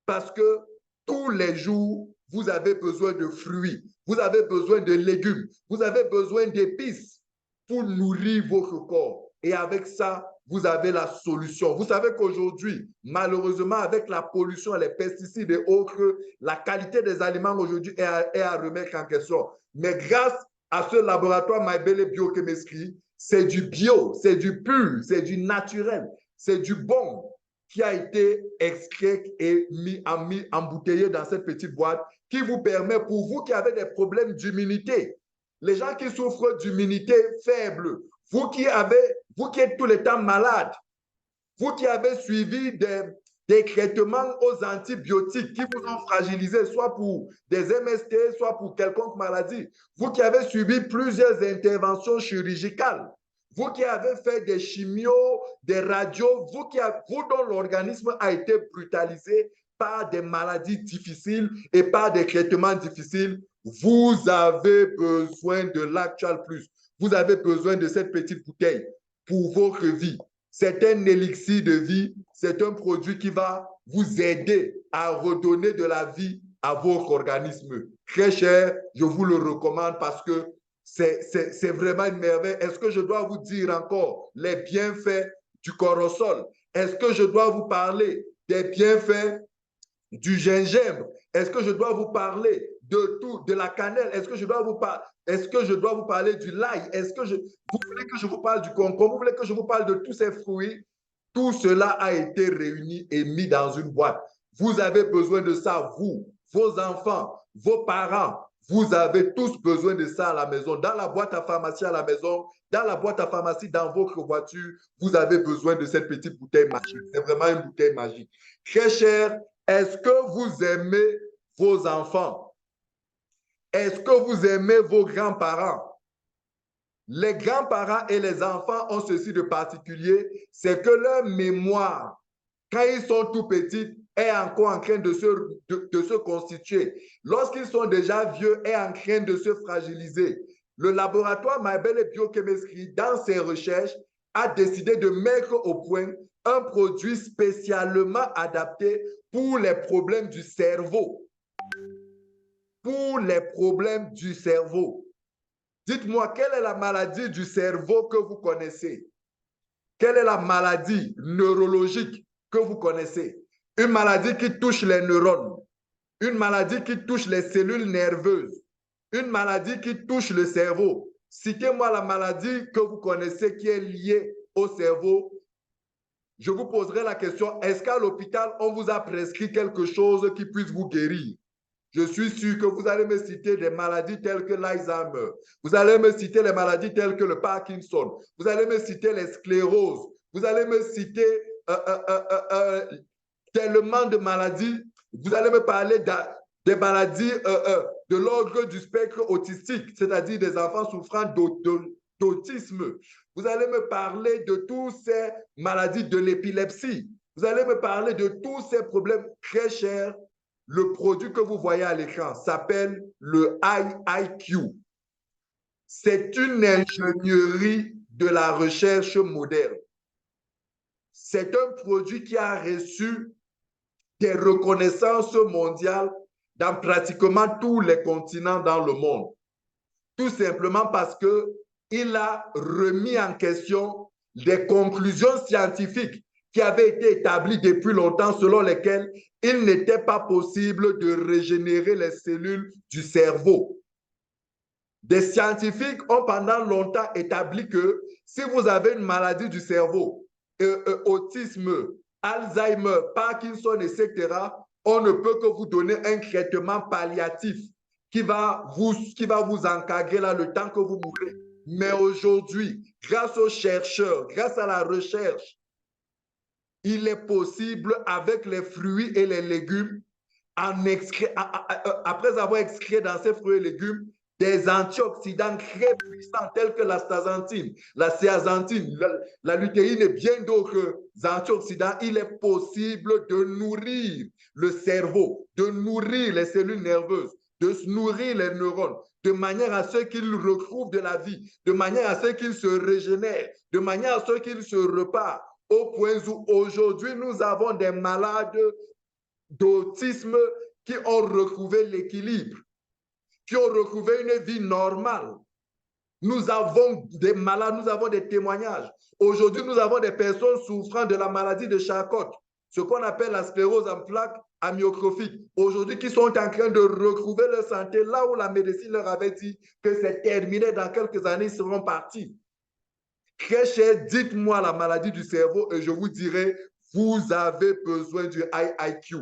Parce que tous les jours, vous avez besoin de fruits. Vous avez besoin de légumes. Vous avez besoin d'épices pour nourrir votre corps. Et avec ça, vous avez la solution. Vous savez qu'aujourd'hui, malheureusement, avec la pollution, les pesticides et autres, la qualité des aliments aujourd'hui est à remettre en question. Mais grâce à ce laboratoire MyBelle Biochemistry, c'est du bio, c'est du pur, c'est du naturel, c'est du bon qui a été extrait et embouteillé dans cette petite boîte qui vous permet, pour vous qui avez des problèmes d'immunité, les gens qui souffrent d'immunité faible, vous qui êtes tout le temps malade, vous qui avez suivi des traitements aux antibiotiques qui vous ont fragilisé, soit pour des MST, soit pour quelconque maladie, vous qui avez suivi plusieurs interventions chirurgicales, vous qui avez fait des chimios, des radios, vous dont l'organisme a été brutalisé par des maladies difficiles et par des traitements difficiles, vous avez besoin de Lactual Plus. Vous avez besoin de cette petite bouteille pour votre vie. C'est un élixir de vie. C'est un produit qui va vous aider à redonner de la vie à votre organisme. Très cher, je vous le recommande parce que c'est vraiment une merveille. Est-ce que je dois vous dire encore les bienfaits du corosol? Est-ce que je dois vous parler des bienfaits du gingembre? Est-ce que je dois vous parler de tout, de la cannelle? Est-ce que je dois vous parler du l'ail? Vous voulez que je vous parle du concombre? Vous voulez que je vous parle de tous ces fruits? Tout cela a été réuni et mis dans une boîte. Vous avez besoin de ça, vous, vos enfants, vos parents. Vous avez tous besoin de ça à la maison, dans la boîte à pharmacie à la maison, dans la boîte à pharmacie, dans votre voiture. Vous avez besoin de cette petite bouteille magique. C'est vraiment une bouteille magique. Très cher, est-ce que vous aimez vos enfants? Est-ce que vous aimez vos grands-parents? Les grands-parents et les enfants ont ceci de particulier, c'est que leur mémoire, quand ils sont tout petits, est encore en train de se constituer. Lorsqu'ils sont déjà vieux, est en train de se fragiliser. Le laboratoire Maebelle Biochemistry, dans ses recherches, a décidé de mettre au point un produit spécialement adapté pour les problèmes du cerveau. Pour les problèmes du cerveau. Dites-moi, quelle est la maladie du cerveau que vous connaissez? Quelle est la maladie neurologique que vous connaissez? Une maladie qui touche les neurones, une maladie qui touche les cellules nerveuses, une maladie qui touche le cerveau. Citez-moi la maladie que vous connaissez qui est liée au cerveau. Je vous poserai la question, est-ce qu'à l'hôpital, on vous a prescrit quelque chose qui puisse vous guérir? Je suis sûr que vous allez me citer des maladies telles que l'Alzheimer. Vous allez me citer les maladies telles que le Parkinson. Vous allez me citer les scléroses. Vous allez me citer tellement de maladies. Vous allez me parler des maladies de l'ordre du spectre autistique, c'est-à-dire des enfants souffrant d'autisme. Vous allez me parler de toutes ces maladies de l'épilepsie. Vous allez me parler de tous ces problèmes très chers. Le produit que vous voyez à l'écran s'appelle le IIQ. C'est une ingénierie de la recherche moderne. C'est un produit qui a reçu des reconnaissances mondiales dans pratiquement tous les continents dans le monde. Tout simplement parce qu'il a remis en question des conclusions scientifiques qui avaient été établies depuis longtemps, selon lesquelles il n'était pas possible de régénérer les cellules du cerveau. Des scientifiques ont pendant longtemps établi que si vous avez une maladie du cerveau, autisme, Alzheimer, Parkinson, etc., on ne peut que vous donner un traitement palliatif qui va vous encadrer là le temps que vous mourrez. Mais aujourd'hui, grâce aux chercheurs, grâce à la recherche, il est possible avec les fruits et les légumes, après avoir extrait dans ces fruits et légumes, des antioxydants très puissants tels que l'astaxanthine, la zeaxanthine, la lutéine et bien d'autres antioxydants, il est possible de nourrir le cerveau, de nourrir les cellules nerveuses, de nourrir les neurones, de manière à ce qu'ils retrouvent de la vie, de manière à ce qu'ils se régénèrent, de manière à ce qu'ils se repartent, au point où aujourd'hui nous avons des malades d'autisme qui ont retrouvé l'équilibre, qui ont retrouvé une vie normale. Nous avons des malades, nous avons des témoignages. Aujourd'hui, nous avons des personnes souffrant de la maladie de Charcot, ce qu'on appelle la sclérose en plaques amyotrophique. Aujourd'hui, qui sont en train de retrouver leur santé là où la médecine leur avait dit que c'est terminé, dans quelques années, ils seront partis. Très cher, dites-moi la maladie du cerveau et je vous dirai, vous avez besoin du IIQ.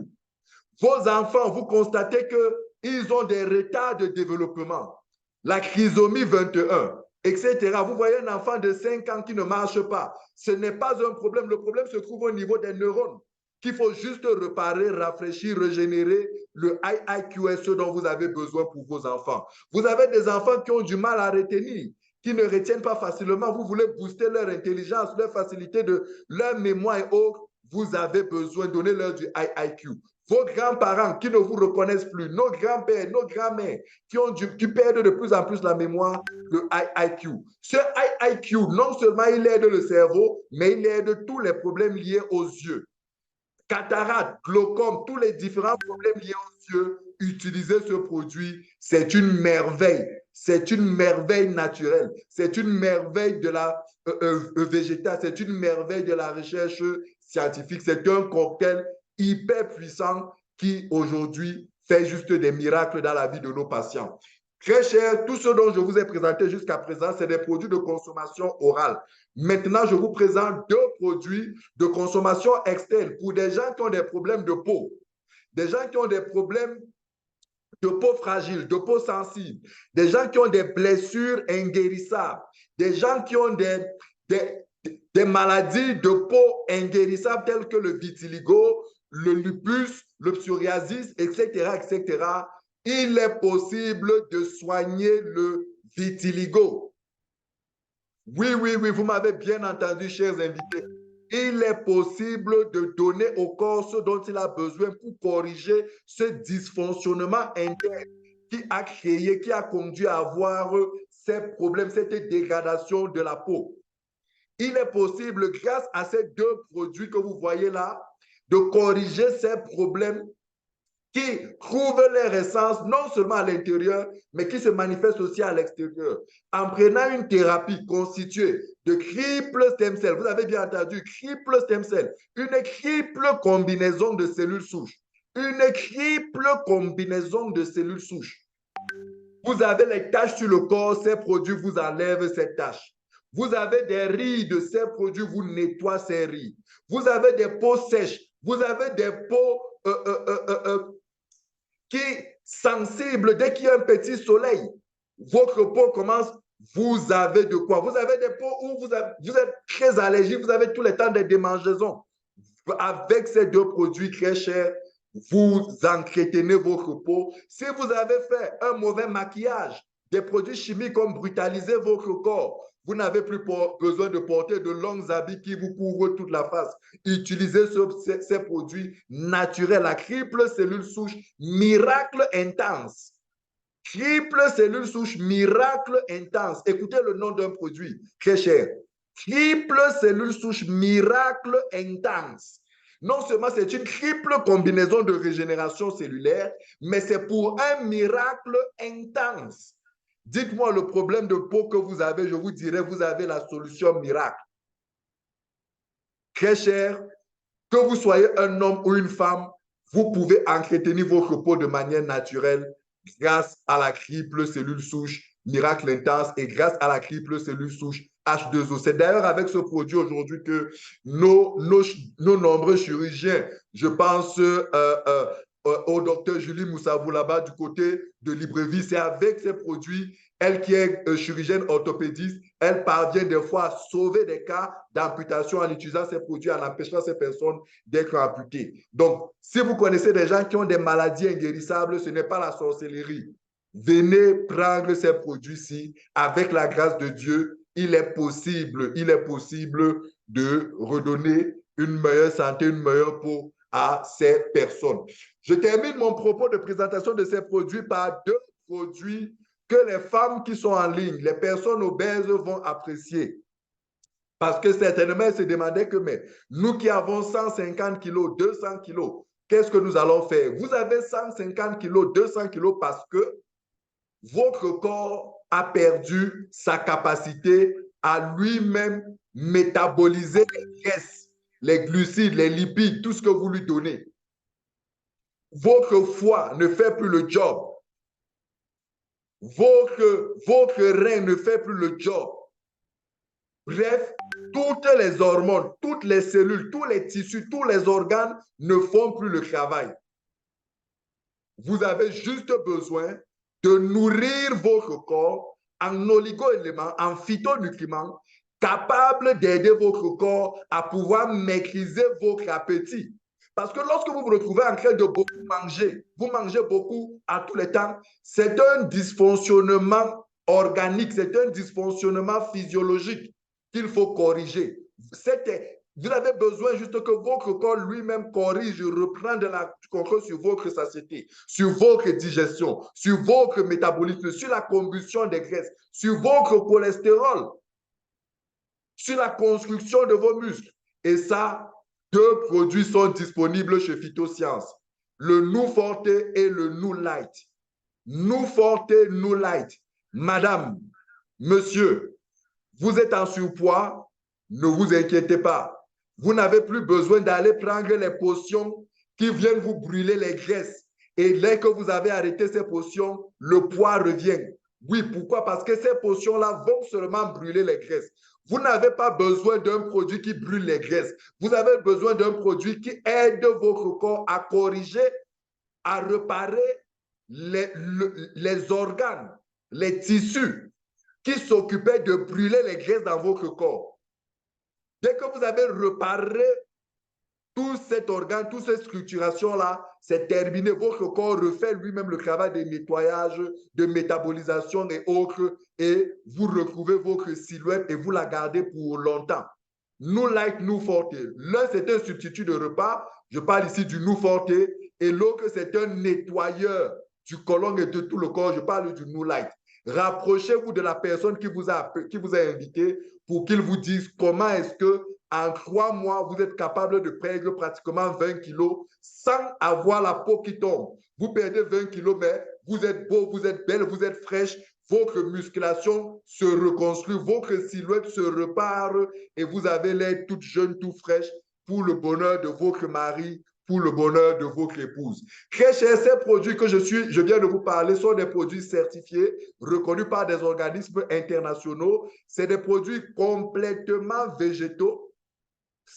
Vos enfants, vous constatez qu'ils ont des retards de développement, la trisomie 21, etc. Vous voyez un enfant de 5 ans qui ne marche pas. Ce n'est pas un problème. Le problème se trouve au niveau des neurones, qu'il faut juste réparer, rafraîchir, régénérer. Le IIQ est ce dont vous avez besoin pour vos enfants. Vous avez des enfants qui ont du mal à retenir, qui ne retiennent pas facilement. Vous voulez booster leur intelligence, leur facilité de leur mémoire et autres. Vous avez besoin de donner leur du IIQ. Vos grands-parents qui ne vous reconnaissent plus, nos grands-pères, nos grands-mères qui perdent de plus en plus la mémoire, le IIQ. Ce IIQ, non seulement il aide le cerveau, mais il aide tous les problèmes liés aux yeux. Cataracte, glaucome, tous les différents problèmes liés aux yeux, utilisez ce produit, c'est une merveille. C'est une merveille naturelle. C'est une merveille de la végétale. C'est une merveille de la recherche scientifique. C'est un cocktail hyper puissant qui aujourd'hui fait juste des miracles dans la vie de nos patients. Très cher, tout ce dont je vous ai présenté jusqu'à présent, c'est des produits de consommation orale. Maintenant, je vous présente 2 produits de consommation externe pour des gens qui ont des problèmes de peau, des gens qui ont des problèmes de peau fragile, de peau sensible, des gens qui ont des blessures inguérissables, des gens qui ont des maladies de peau inguérissables telles que le vitiligo, le lupus, le psoriasis, etc., etc. Il est possible de soigner le vitiligo. Oui, oui, oui, vous m'avez bien entendu, chers invités. Il est possible de donner au corps ce dont il a besoin pour corriger ce dysfonctionnement interne qui a créé, qui a conduit à avoir ces problèmes, cette dégradation de la peau. Il est possible, grâce à ces 2 produits que vous voyez là, de corriger ces problèmes qui trouvent leur essence non seulement à l'intérieur, mais qui se manifestent aussi à l'extérieur. En prenant une thérapie constituée de triple stem cell, vous avez bien entendu, triple stem cell, une triple combinaison de cellules souches, une triple combinaison de cellules souches. Vous avez les taches sur le corps, ces produits vous enlèvent ces taches. Vous avez des rides, ces produits vous nettoient ces rides. Vous avez des peaux sèches, vous avez des peaux qui sensibles dès qu'il y a un petit soleil. Votre peau commence, vous avez de quoi? Vous avez des peaux où vous êtes très allergique, vous avez tout le temps des démangeaisons. Avec ces 2 produits très chers, vous entretenez votre peau. Si vous avez fait un mauvais maquillage, des produits chimiques ont brutalisé votre corps, vous n'avez plus besoin de porter de longs habits qui vous couvrent toute la face. Utilisez ces produits naturels, la triple cellule souche miracle intense. Triple cellule souche miracle intense. Écoutez le nom d'un produit très cher. Triple cellule souche miracle intense. Non seulement c'est une triple combinaison de régénération cellulaire, mais c'est pour un miracle intense. Dites-moi le problème de peau que vous avez, je vous dirai, vous avez la solution miracle. Très cher, que vous soyez un homme ou une femme, vous pouvez entretenir votre peau de manière naturelle grâce à la triple cellule souche miracle intense et grâce à la triple cellule souche H2O. C'est d'ailleurs avec ce produit aujourd'hui que nos nombreux chirurgiens, je pense au docteur Julie Moussavoulaba du côté de Libreville, c'est avec ces produits, elle qui est chirurgienne orthopédiste, elle parvient des fois à sauver des cas d'amputation en utilisant ces produits, en empêchant ces personnes d'être amputées. Donc, si vous connaissez des gens qui ont des maladies inguérissables, ce n'est pas la sorcellerie. Venez prendre ces produits-ci avec la grâce de Dieu. Il est possible de redonner une meilleure santé, une meilleure peau à ces personnes. Je termine mon propos de présentation de ces produits par 2 produits que les femmes qui sont en ligne, les personnes obèses vont apprécier. Parce que certainement, elles se demandaient que, mais nous qui avons 150 kilos, 200 kilos, qu'est-ce que nous allons faire? Vous avez 150 kilos, 200 kilos parce que votre corps a perdu sa capacité à lui-même métaboliser les graisses, les glucides, les lipides, tout ce que vous lui donnez. Votre foie ne fait plus le job. Votre rein ne fait plus le job. Bref, toutes les hormones, toutes les cellules, tous les tissus, tous les organes ne font plus le travail. Vous avez juste besoin de nourrir votre corps en oligo-éléments, en phytonutriments, capables d'aider votre corps à pouvoir maîtriser votre appétit. Parce que lorsque vous vous retrouvez en train de beaucoup manger, vous mangez beaucoup à tous les temps, c'est un dysfonctionnement organique, c'est un dysfonctionnement physiologique qu'il faut corriger. Vous avez besoin juste que votre corps lui-même corrige, reprend du contrôle sur votre satiété, sur votre digestion, sur votre métabolisme, sur la combustion des graisses, sur votre cholestérol, sur la construction de vos muscles. Et ça, 2 produits sont disponibles chez Phytosciences. Le Nou Forte et le Nou Light. Nou Forte, Nou Light. Madame, monsieur, vous êtes en surpoids, ne vous inquiétez pas. Vous n'avez plus besoin d'aller prendre les potions qui viennent vous brûler les graisses Et dès que vous avez arrêté ces potions, le poids revient. Oui, pourquoi? Parce que ces potions-là vont seulement brûler les graisses. Vous n'avez pas besoin d'un produit qui brûle les graisses. Vous avez besoin d'un produit qui aide votre corps à corriger, à réparer les organes, les tissus qui s'occupaient de brûler les graisses dans votre corps. Dès que vous avez réparé tout cet organe, toute cette structuration-là, c'est terminé. Votre corps refait lui-même le travail de nettoyage, de métabolisation et autres, et vous retrouvez votre silhouette et vous la gardez pour longtemps. Nous Light, Nous Forte. L'un, c'est un substitut de repas. Je parle ici du Nous Forte. Et l'autre, c'est un nettoyeur du côlon et de tout le corps. Je parle du Nous Light. Rapprochez-vous de la personne qui vous a invité pour qu'il vous dise comment est-ce que en 3 mois, vous êtes capable de perdre pratiquement 20 kilos sans avoir la peau qui tombe. Vous perdez 20 kilos, mais vous êtes beau, vous êtes belle, vous êtes fraîche. Votre musculation se reconstruit, votre silhouette se repart et vous avez l'air toute jeune, toute fraîche pour le bonheur de votre mari, pour le bonheur de votre épouse. Très cher, ces produits que je viens de vous parler sont des produits certifiés, reconnus par des organismes internationaux. C'est des produits complètement végétaux,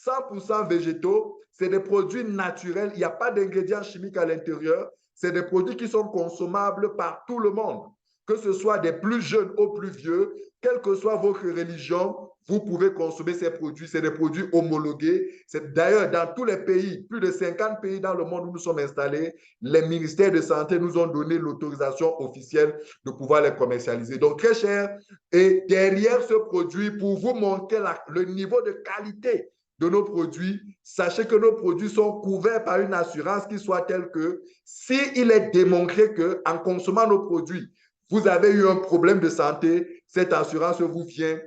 100% végétaux, c'est des produits naturels, il n'y a pas d'ingrédients chimiques à l'intérieur, c'est des produits qui sont consommables par tout le monde, que ce soit des plus jeunes aux plus vieux, quelle que soit votre religion, vous pouvez consommer ces produits, c'est des produits homologués. D'ailleurs, dans tous les pays, plus de 50 pays dans le monde où nous sommes installés, les ministères de santé nous ont donné l'autorisation officielle de pouvoir les commercialiser. Donc, très cher, et derrière ce produit, pour vous montrer le niveau de qualité de nos produits, sachez que nos produits sont couverts par une assurance qui soit telle que s'il est démontré qu'en consommant nos produits, vous avez eu un problème de santé, cette assurance vous vient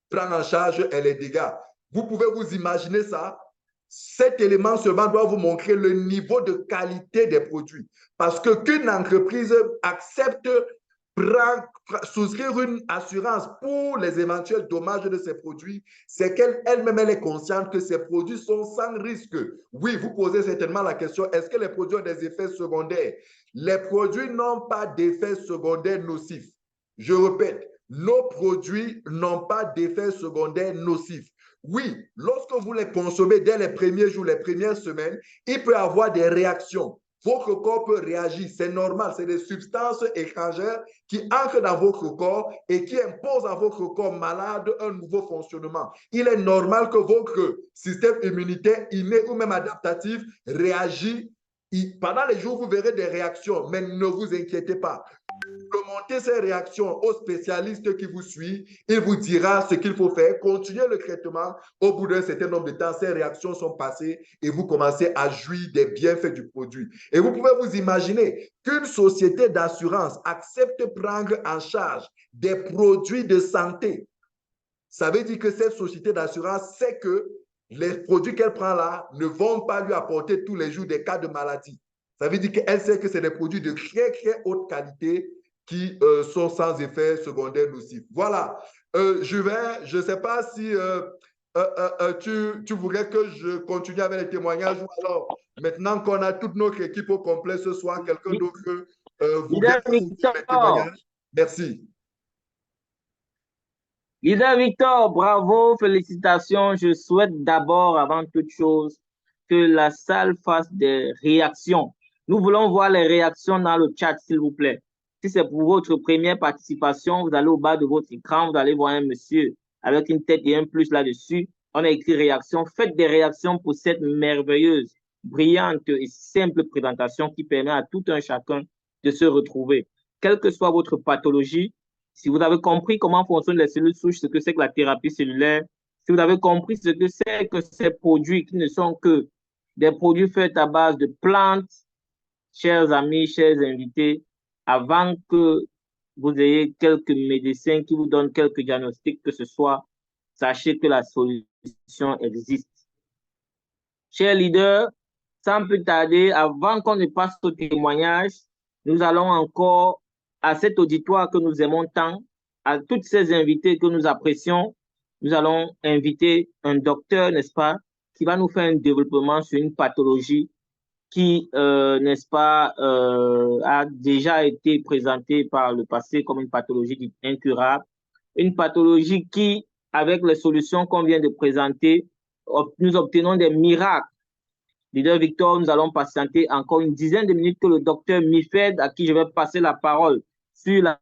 prendre en charge les dégâts. Vous pouvez vous imaginer ça. Cet élément seulement doit vous montrer le niveau de qualité des produits. Parce que qu'une entreprise accepte souscrire une assurance pour les éventuels dommages de ces produits, c'est qu'elle-même elle est consciente que ces produits sont sans risque. Oui, vous posez certainement la question, est-ce que les produits ont des effets secondaires? Les produits n'ont pas d'effets secondaires nocifs. Je répète, nos produits n'ont pas d'effets secondaires nocifs. Oui, lorsque vous les consommez dès les premiers jours, les premières semaines, il peut y avoir des réactions. Votre corps peut réagir, c'est normal, c'est des substances étrangères qui entrent dans votre corps et qui imposent à votre corps malade un nouveau fonctionnement. Il est normal que votre système immunitaire inné ou même adaptatif réagit. Pendant les jours, vous verrez des réactions, mais ne vous inquiétez pas. Remontez ces réactions au spécialiste qui vous suit. Il vous dira ce qu'il faut faire. Continuez le traitement. Au bout d'un certain nombre de temps, ces réactions sont passées et vous commencez à jouir des bienfaits du produit. Et vous pouvez vous imaginer qu'une société d'assurance accepte de prendre en charge des produits de santé. Ça veut dire que cette société d'assurance sait que les produits qu'elle prend là ne vont pas lui apporter tous les jours des cas de maladie. Ça veut dire qu'elle sait que c'est des produits de très, très haute qualité qui sont sans effet secondaire nocif. Voilà. Je ne sais pas si tu voudrais que je continue avec les témoignages ou alors, maintenant qu'on a toute notre équipe au complet ce soir, quelqu'un d'autre voudrait Leader ouvrir les Victor, témoignages. Merci. Leader Victor, bravo, félicitations. Je souhaite d'abord, avant toute chose, que la salle fasse des réactions. Nous voulons voir les réactions dans le chat, s'il vous plaît. Si c'est pour votre première participation, vous allez au bas de votre écran, vous allez voir un monsieur avec une tête et un plus là-dessus. On a écrit réaction. Faites des réactions pour cette merveilleuse, brillante et simple présentation qui permet à tout un chacun de se retrouver. Quelle que soit votre pathologie, si vous avez compris comment fonctionnent les cellules souches, ce que c'est que la thérapie cellulaire, si vous avez compris ce que c'est que ces produits qui ne sont que des produits faits à base de plantes, chers amis, chers invités, avant que vous ayez quelques médecins qui vous donnent quelques diagnostics que ce soit, sachez que la solution existe. Chers leaders, sans plus tarder, avant qu'on ne passe au témoignage, nous allons encore à cet auditoire que nous aimons tant, à toutes ces invités que nous apprécions, nous allons inviter un docteur, n'est-ce pas, qui va nous faire un développement sur une pathologie qui, n'est-ce pas, a déjà été présentée par le passé comme une pathologie dite incurable, une pathologie qui, avec les solutions qu'on vient de présenter, nous obtenons des miracles. Leader Victor, nous allons patienter encore une dizaine de minutes que le docteur Mifed, à qui je vais passer la parole sur la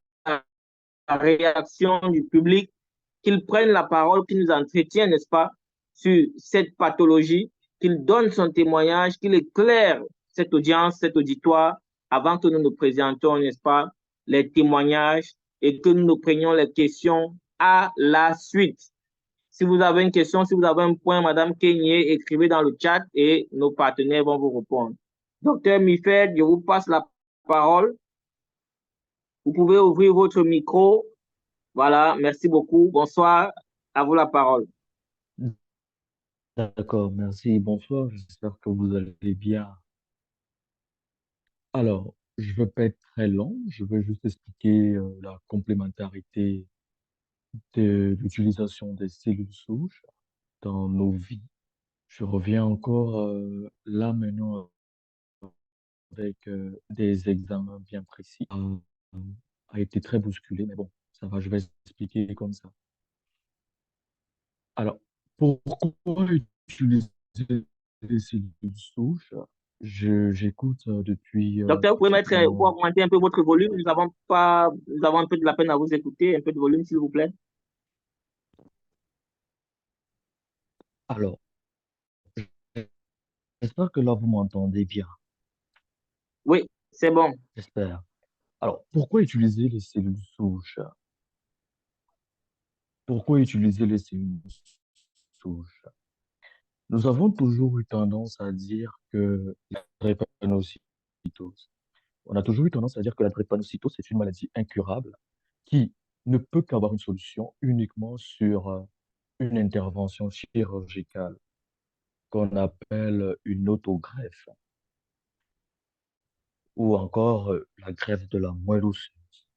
réaction du public, qu'il prenne la parole, qu'il nous entretient, n'est-ce pas, sur cette pathologie, qu'il donne son témoignage, qu'il éclaire cette audience, cet auditoire, avant que nous nous présentons, n'est-ce pas, les témoignages et que nous nous prenions les questions à la suite. Si vous avez une question, si vous avez un point, Madame Kenyé, écrivez dans le chat et nos partenaires vont vous répondre. Docteur Mifed, je vous passe la parole. Vous pouvez ouvrir votre micro. Voilà, merci beaucoup. Bonsoir, à vous la parole. D'accord, merci. Bonsoir, j'espère que vous allez bien. Alors, je ne vais pas être très long, je vais juste expliquer la complémentarité de l'utilisation des cellules souches dans nos vies. Je reviens encore là maintenant avec des examens bien précis. A été très bousculé, mais bon, ça va, je vais expliquer comme ça. Alors, pourquoi utiliser les cellules souches? J'écoute depuis Docteur, vous pouvez mettre, vous pratiquement... augmenter un peu votre volume. Nous avons un peu de la peine à vous écouter. Un peu de volume, s'il vous plaît. Alors, j'espère que là, vous m'entendez bien. Oui, c'est bon. J'espère. Alors, pourquoi utiliser les cellules souches? Pourquoi utiliser les cellules souches? Nous avons toujours eu tendance à dire que la drépanocytose, on a toujours eu tendance à dire que la drépanocytose, c'est une maladie incurable qui ne peut qu'avoir une solution uniquement sur une intervention chirurgicale qu'on appelle une autogreffe ou encore la greffe de la moelle osseuse.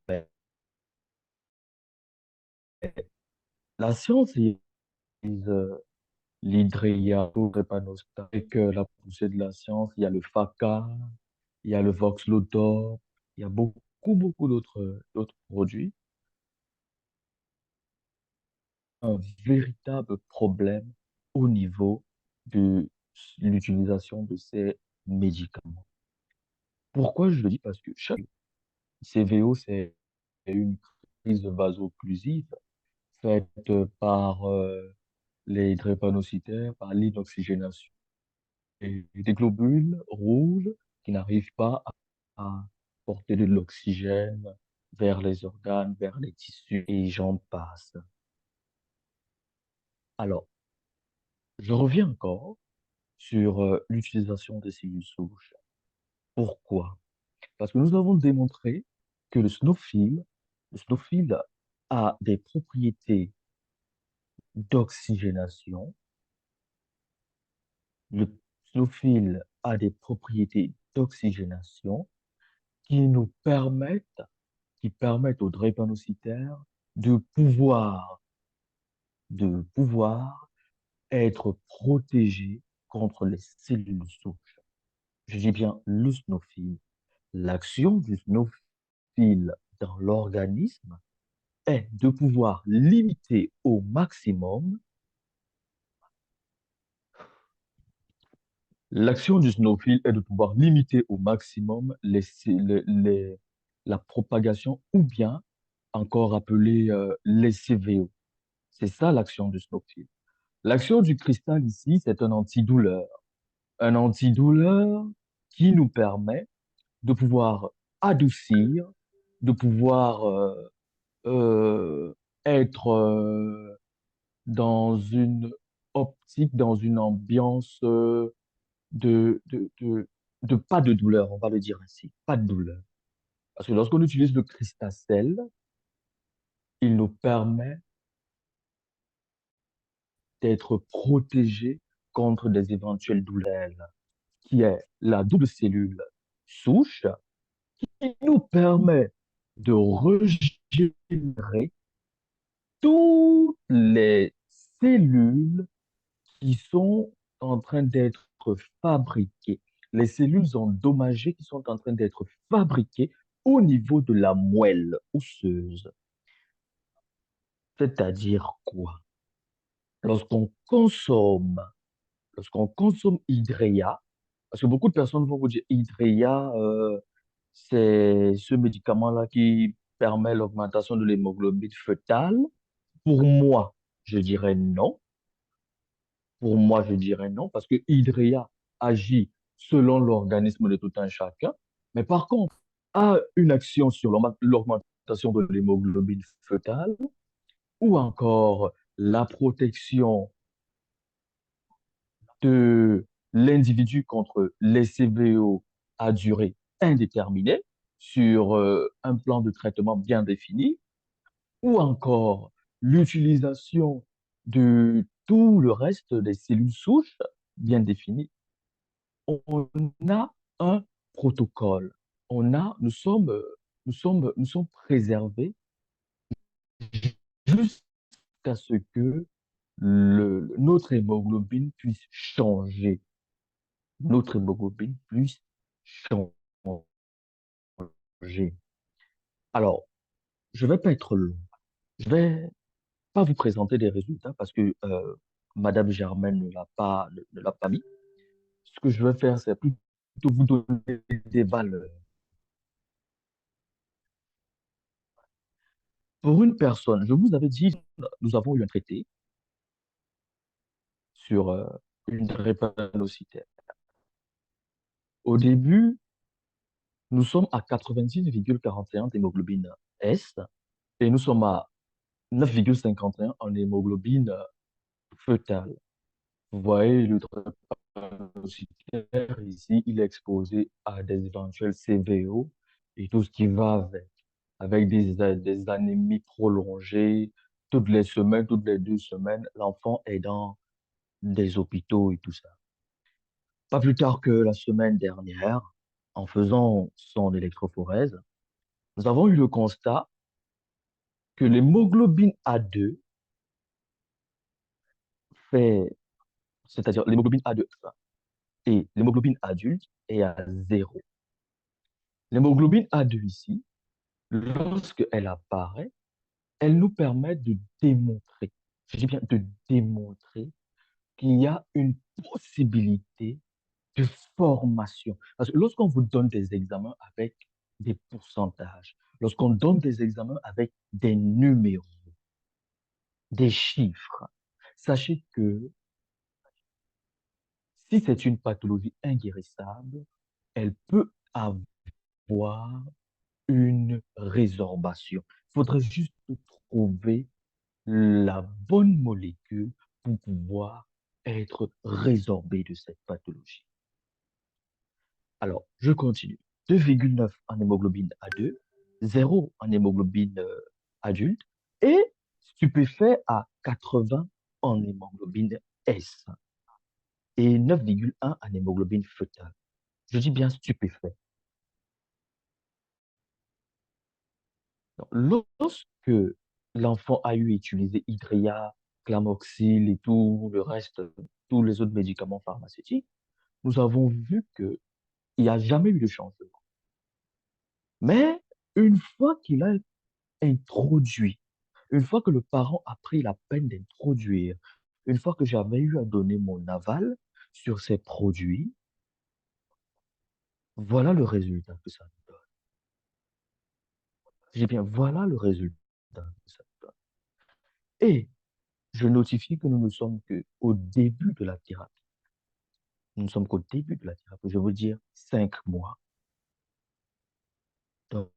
Mais la science utilise l'hydriato-drépanocytose avec la poussée de la science. Il y a le FACA, il y a le Voxlotor, il y a beaucoup d'autres produits. Un véritable problème au niveau de l'utilisation de ces médicaments. Pourquoi je le dis? Parce que chaque CVO, c'est une crise vaso-occlusive faite par les drépanocytaires, par l'inoxygénation et des globules rouges qui n'arrivent pas à porter de l'oxygène vers les organes, vers les tissus, et j'en passe. Alors, je reviens encore sur l'utilisation des cellules souches. Pourquoi? Parce que nous avons démontré que le snow a des propriétés d'oxygénation. Le snow a des propriétés d'oxygénation qui nous permettent, qui permettent aux drépanocytaires de pouvoir être protégés contre les cellules souches. Je dis bien le snow. L'action du snow dans l'organisme est de pouvoir limiter au maximum l'action du snow est de pouvoir limiter au maximum la propagation ou bien encore appelé les CVO. C'est ça l'action du snow. L'action du cristal ici, c'est un antidouleur. Un antidouleur qui nous permet de pouvoir adoucir, de pouvoir euh, être dans une optique, dans une ambiance de, de, de, de pas de douleur, on va le dire ainsi, pas de douleur. Parce que lorsqu'on utilise le Cristacell, il nous permet d'être protégé contre des éventuelles douleurs, qui est la double cellule souche, qui nous permet de régénérer toutes les cellules qui sont en train d'être fabriquées. Les cellules endommagées qui sont en train d'être fabriquées au niveau de la moelle osseuse. C'est-à-dire quoi? Lorsqu'on consomme, lorsqu'on consomme Hydrea, parce que beaucoup de personnes vont vous dire Hydrea, c'est ce médicament-là qui permet l'augmentation de l'hémoglobine fœtale. Pour moi, je dirais non. Pour moi, je dirais non, parce que Hydrea agit selon l'organisme de tout un chacun, mais par contre, a une action sur l'augmentation de l'hémoglobine fœtale ou encore la protection de l'individu contre les CVO à durée indéterminée sur un plan de traitement bien défini, ou encore l'utilisation de tout le reste des cellules souches bien définies. On a un protocole. Nous sommes préservés jusqu'à ce que notre hémoglobine puisse changer. Notre hémoglobine puisse changer. Alors, je vais pas être long. Je vais pas vous présenter des résultats parce que Madame Germaine ne l'a pas mis. Ce que je vais faire, c'est plutôt vous donner des valeurs. Pour une personne, je vous avais dit, nous avons eu un traité sur une drépanocytaire. Au début, nous sommes à 86,41 d'hémoglobine S et nous sommes à 9,51 en hémoglobine fœtale. Vous voyez, le drépanocytaire ici, il est exposé à des éventuels CVO et tout ce qui va avec des anémies prolongées. Toutes les semaines, toutes les 2 semaines, l'enfant est dans des hôpitaux et tout ça. Pas plus tard que la semaine dernière, en faisant son électrophorèse, nous avons eu le constat que l'hémoglobine A2 fait, c'est-à-dire l'hémoglobine A2 et l'hémoglobine adulte est à 0. L'hémoglobine A2 ici, lorsqu'elle apparaît, elle nous permet de démontrer, je dis bien de démontrer qu'il y a une possibilité de formation. Parce que lorsqu'on vous donne des examens avec des pourcentages, lorsqu'on donne des examens avec des numéros, des chiffres, sachez que si c'est une pathologie inguérissable, elle peut avoir une résorbation. Il faudrait juste trouver la bonne molécule pour pouvoir être résorbé de cette pathologie. Alors, je continue. 2,9 en hémoglobine A2, 0 en hémoglobine adulte et stupéfait à 80 en hémoglobine S et 9,1 en hémoglobine fœtale. Je dis bien stupéfait. Donc, lorsque l'enfant a eu utilisé Hydrea, Clamoxyl et tout le reste, tous les autres médicaments pharmaceutiques, nous avons vu qu'il n'y a jamais eu de changement. Mais une fois qu'il a introduit, une fois que le parent a pris la peine d'introduire, une fois que j'avais eu à donner mon aval sur ces produits, voilà le résultat que ça nous donne. J'ai bien, voilà le résultat que ça nous donne. Et je notifie que nous ne sommes qu'au début de la thérapie. Nous ne sommes qu'au début de la thérapie. Je veux dire 5 mois. Donc,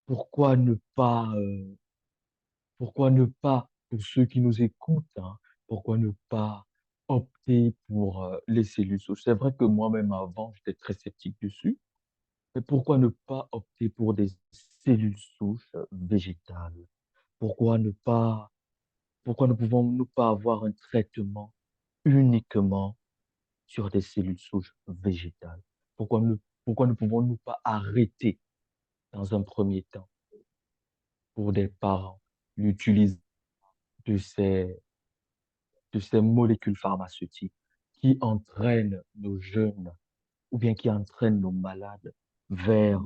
pourquoi ne pas, euh, pourquoi ne pas, pour ceux qui nous écoutent, hein, pourquoi ne pas opter pour les cellules souches? C'est vrai que moi-même avant, j'étais très sceptique dessus, mais pourquoi ne pas opter pour des cellules souches végétales? Pourquoi ne pas, pourquoi ne pouvons-nous pas avoir un traitement uniquement sur des cellules souches végétales? Pourquoi ne pouvons-nous pas arrêter dans un premier temps pour des parents l'utilisation de ces, de ces molécules pharmaceutiques qui entraîne nos jeunes ou bien qui entraîne nos malades vers,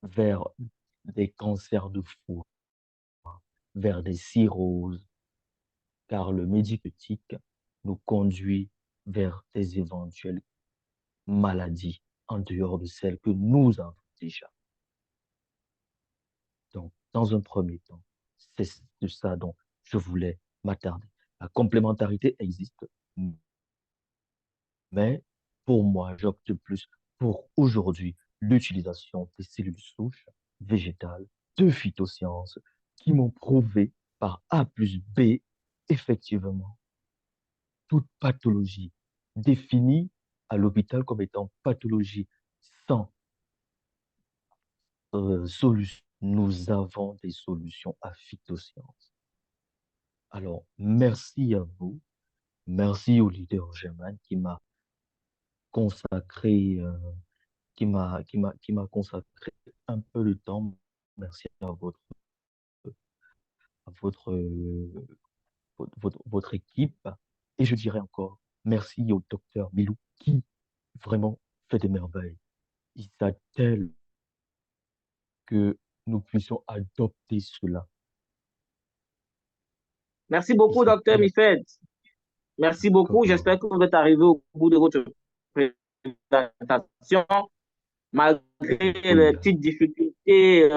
vers des cancers de foie, vers des cirrhoses, car le médicamentique nous conduit vers des éventuelles maladies en dehors de celles que nous avons déjà. Donc, dans un premier temps, c'est de ça dont je voulais m'attarder. La complémentarité existe, mais pour moi, j'opte plus pour aujourd'hui l'utilisation des cellules souches végétales de phytosciences qui m'ont prouvé par A plus B, effectivement, toute pathologie définie à l'hôpital comme étant pathologie sans solution. Nous avons des solutions à phytosciences. Alors, merci à vous. Merci au leader Germain qui m'a consacré, qui m'a consacré un peu de temps. Merci à votre équipe. Et je dirais encore merci au docteur Milou qui vraiment fait des merveilles. Il s'attelle que nous puissions adopter cela. Merci Il beaucoup, docteur s'attelle Mifed. Merci beaucoup. encore. J'espère que vous êtes arrivé au bout de votre présentation. Malgré Oui, les petites difficultés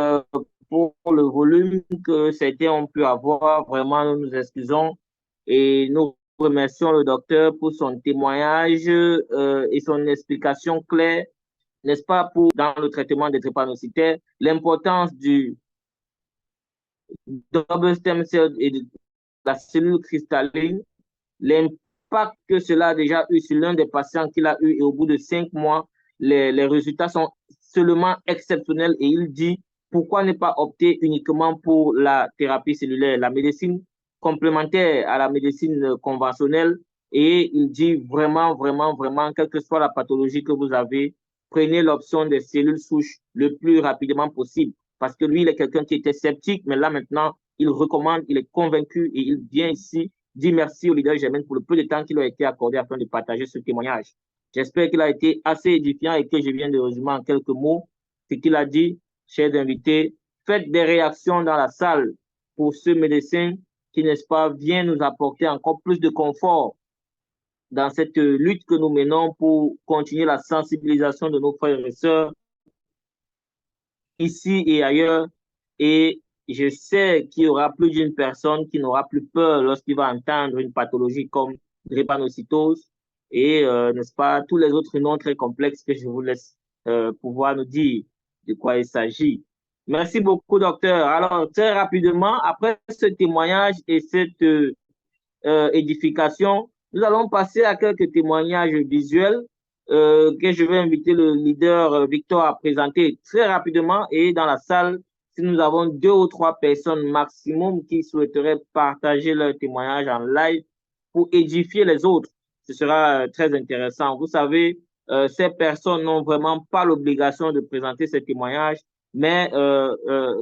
pour le volume que certains ont pu avoir, vraiment, nous nous excusons et nous remercions le docteur pour son témoignage et son explication claire, n'est-ce pas, pour dans le traitement des drépanocytaires, l'importance du double stem cell et de la cellule cristalline, l'impact que cela a déjà eu sur l'un des patients qu'il a eu et au bout de 5 mois, les résultats sont seulement exceptionnels et il dit pourquoi ne pas opter uniquement pour la thérapie cellulaire, la médecine complémentaire à la médecine conventionnelle et il dit vraiment, vraiment, vraiment, quelle que soit la pathologie que vous avez, prenez l'option des cellules souches le plus rapidement possible parce que lui, il est quelqu'un qui était sceptique, mais là maintenant, il recommande, il est convaincu et il vient ici dit merci au leader Germain pour le peu de temps qui lui a été accordé afin de partager ce témoignage. J'espère qu'il a été assez édifiant et que je viens de résumer en quelques mots ce qu'il a dit. Chers invités, faites des réactions dans la salle pour ce médecin qui, n'est-ce pas, vient nous apporter encore plus de confort dans cette lutte que nous menons pour continuer la sensibilisation de nos frères et sœurs ici et ailleurs. Et je sais qu'il y aura plus d'une personne qui n'aura plus peur lorsqu'il va entendre une pathologie comme drépanocytose et, n'est-ce pas, tous les autres noms très complexes que je vous laisse pouvoir nous dire de quoi il s'agit. Merci beaucoup, docteur. Alors, très rapidement, après ce témoignage et cette édification, nous allons passer à quelques témoignages visuels que je vais inviter le leader Victor à présenter très rapidement et dans la salle, si nous avons 2 ou 3 personnes maximum qui souhaiteraient partager leur témoignage en live pour édifier les autres, ce sera très intéressant. Vous savez, ces personnes n'ont vraiment pas l'obligation de présenter ces témoignages, mais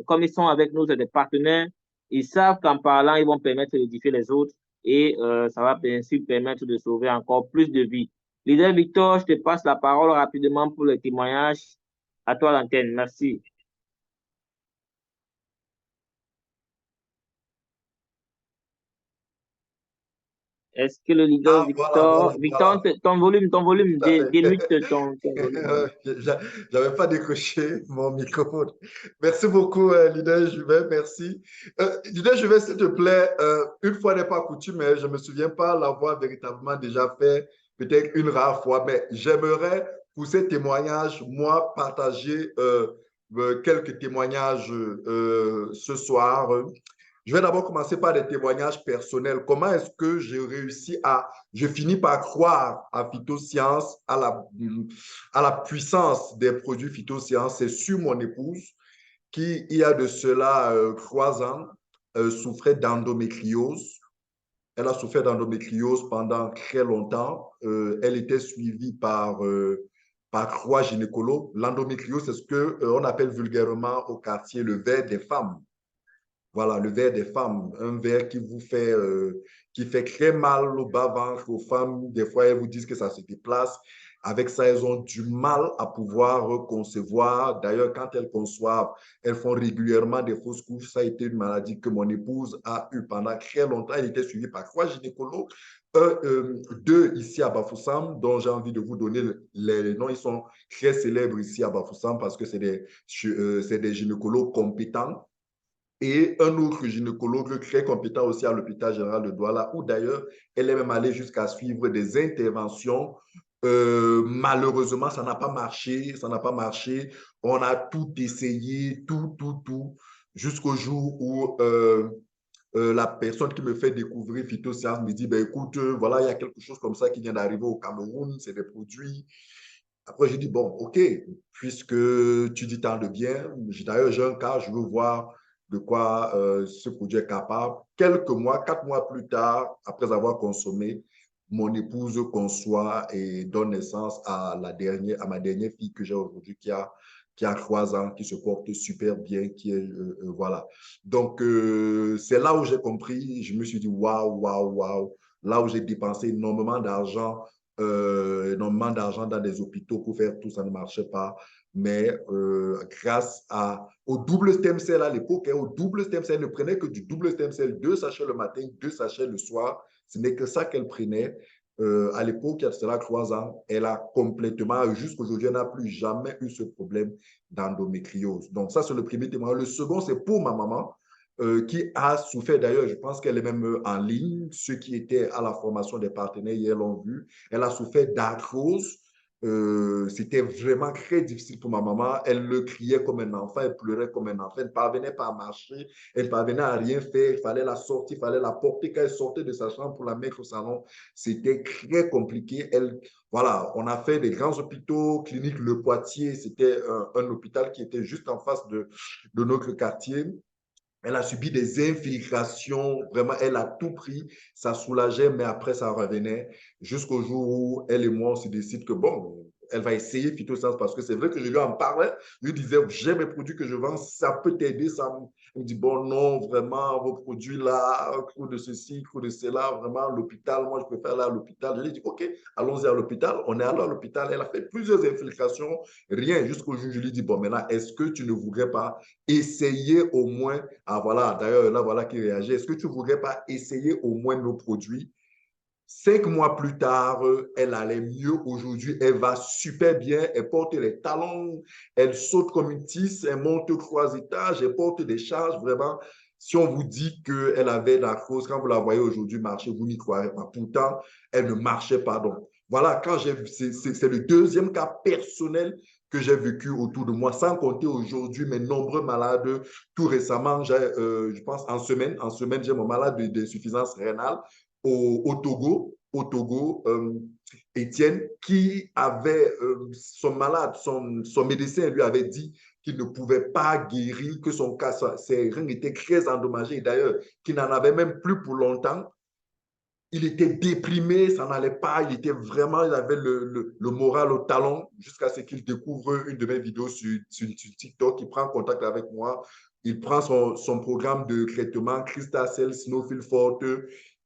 comme ils sont avec nous, c'est des partenaires, ils savent qu'en parlant, ils vont permettre d'édifier les autres et ça va ainsi permettre de sauver encore plus de vies. Leader Victor, je te passe la parole rapidement pour le témoignage. À toi l'antenne. Merci. Est-ce que le leader Ah, voilà, Victor, voilà, Victor, voilà. ton volume, Tout à fait. démute ton volume. J'avais pas décroché mon micro. Merci beaucoup, leader Juvet. Merci. Leader Juvet, s'il te plaît, une fois n'est pas coutume, mais je me souviens pas l'avoir véritablement déjà fait, peut-être une rare fois, mais j'aimerais, pour ces témoignages, moi, partager quelques témoignages ce soir. Je vais d'abord commencer par des témoignages personnels. Comment est-ce que j'ai réussi à, je finis par croire à phytosciences, à la puissance des produits phytosciences. C'est sur mon épouse qui, il y a de cela 3 ans, souffrait d'endométriose. Elle a souffert d'endométriose pendant très longtemps. Elle était suivie par 3 gynécologues. L'endométriose, c'est ce qu'on appelle vulgairement au quartier le ver des femmes. voilà, le verre des femmes, un verre qui fait très mal au bas-ventre aux femmes. Des fois, elles vous disent que ça se déplace. Avec ça, elles ont du mal à pouvoir concevoir. D'ailleurs, quand elles conçoivent, elles font régulièrement des fausses couches. Ça a été une maladie que mon épouse a eue pendant très longtemps. Elle était suivie par 3 gynécologues, deux ici à Bafoussam, dont j'ai envie de vous donner les noms. Ils sont très célèbres ici à Bafoussam parce que c'est des gynécologues compétents. Et un autre gynécologue très compétent aussi à l'hôpital général de Douala, où d'ailleurs, elle est même allée jusqu'à suivre des interventions. Malheureusement, ça n'a pas marché, ça n'a pas marché. On a tout essayé, tout, jusqu'au jour où la personne qui me fait découvrir Phytoscience me dit, ben, écoute, voilà, il y a quelque chose comme ça qui vient d'arriver au Cameroun, c'est des produits. Après, j'ai dit, bon, OK, puisque tu dis tant de bien, d'ailleurs, j'ai un cas, je veux voir de quoi ce produit est capable. Quelques mois, 4 mois plus tard, après avoir consommé, mon épouse conçoit et donne naissance à ma dernière fille que j'ai aujourd'hui qui a 3 ans, qui se porte super bien, qui est, voilà. Donc, c'est là où j'ai compris, je me suis dit, waouh, waouh, waouh, là où j'ai dépensé énormément d'argent dans des hôpitaux pour faire tout, ça ne marchait pas. Mais grâce au double stem cell à l'époque, au double stem cell, elle ne prenait que du double stem cell, 2 sachets le matin, 2 sachets le soir. Ce n'est que ça qu'elle prenait. À l'époque, il y a cela 3 ans, elle a complètement, jusqu'aujourd'hui, elle n'a plus jamais eu ce problème d'endométriose. Donc ça, c'est le premier témoin. Le second, c'est pour ma maman qui a souffert d'ailleurs, je pense qu'elle est même en ligne, ceux qui étaient à la formation des partenaires hier l'ont vu, elle a souffert d'arthrose. C'était vraiment très difficile pour ma maman. Elle le criait comme un enfant, elle pleurait comme un enfant, elle ne parvenait pas à marcher, elle ne parvenait à rien faire. Il fallait la sortir, il fallait la porter. Quand elle sortait de sa chambre pour la mettre au salon, c'était très compliqué. Voilà, on a fait des grands hôpitaux, clinique Le Poitiers, c'était un hôpital qui était juste en face de notre quartier. Elle a subi des infiltrations, vraiment, elle a tout pris, ça soulageait, mais après, ça revenait jusqu'au jour où elle et moi, on se décide que, bon, elle va essayer Phytoscience parce que c'est vrai que je lui en parlais, je lui disais, j'ai mes produits que je vends, ça peut t'aider, ça. Elle me dit, bon, non, vraiment, vos produits là, coup de ceci, coup de cela, vraiment, l'hôpital, moi, je préfère aller à l'hôpital. Je lui ai dit, OK, allons-y à l'hôpital. On est allé à l'hôpital, elle a fait plusieurs infiltrations, rien, jusqu'au jour où je lui ai dit, bon, maintenant, est-ce que tu ne voudrais pas essayer au moins ah voilà, d'ailleurs, là, voilà qui réagit. Est-ce que tu ne voudrais pas essayer au moins nos produits? 5 mois plus tard, elle allait mieux. Aujourd'hui, elle va super bien. Elle porte les talons, elle saute comme une tisse, elle monte 3 étages, elle porte des charges. Vraiment, si on vous dit qu'elle avait la cause, quand vous la voyez aujourd'hui marcher, vous n'y croirez pas. Pourtant, elle ne marchait pas. Donc, voilà, c'est le deuxième cas personnel que j'ai vécu autour de moi, sans compter aujourd'hui mes nombreux malades. Tout récemment, je pense en semaine, j'ai mon malade d'insuffisance rénale au Togo, Étienne, qui avait son malade, son médecin lui avait dit qu'il ne pouvait pas guérir, que son cas, ses reins étaient très endommagés, d'ailleurs, qu'il n'en avait même plus pour longtemps. Il était déprimé, ça n'allait pas, il avait le moral au talon jusqu'à ce qu'il découvre une de mes vidéos sur TikTok, il prend contact avec moi, il prend son programme de traitement, Crystacell, Sinofil Forte.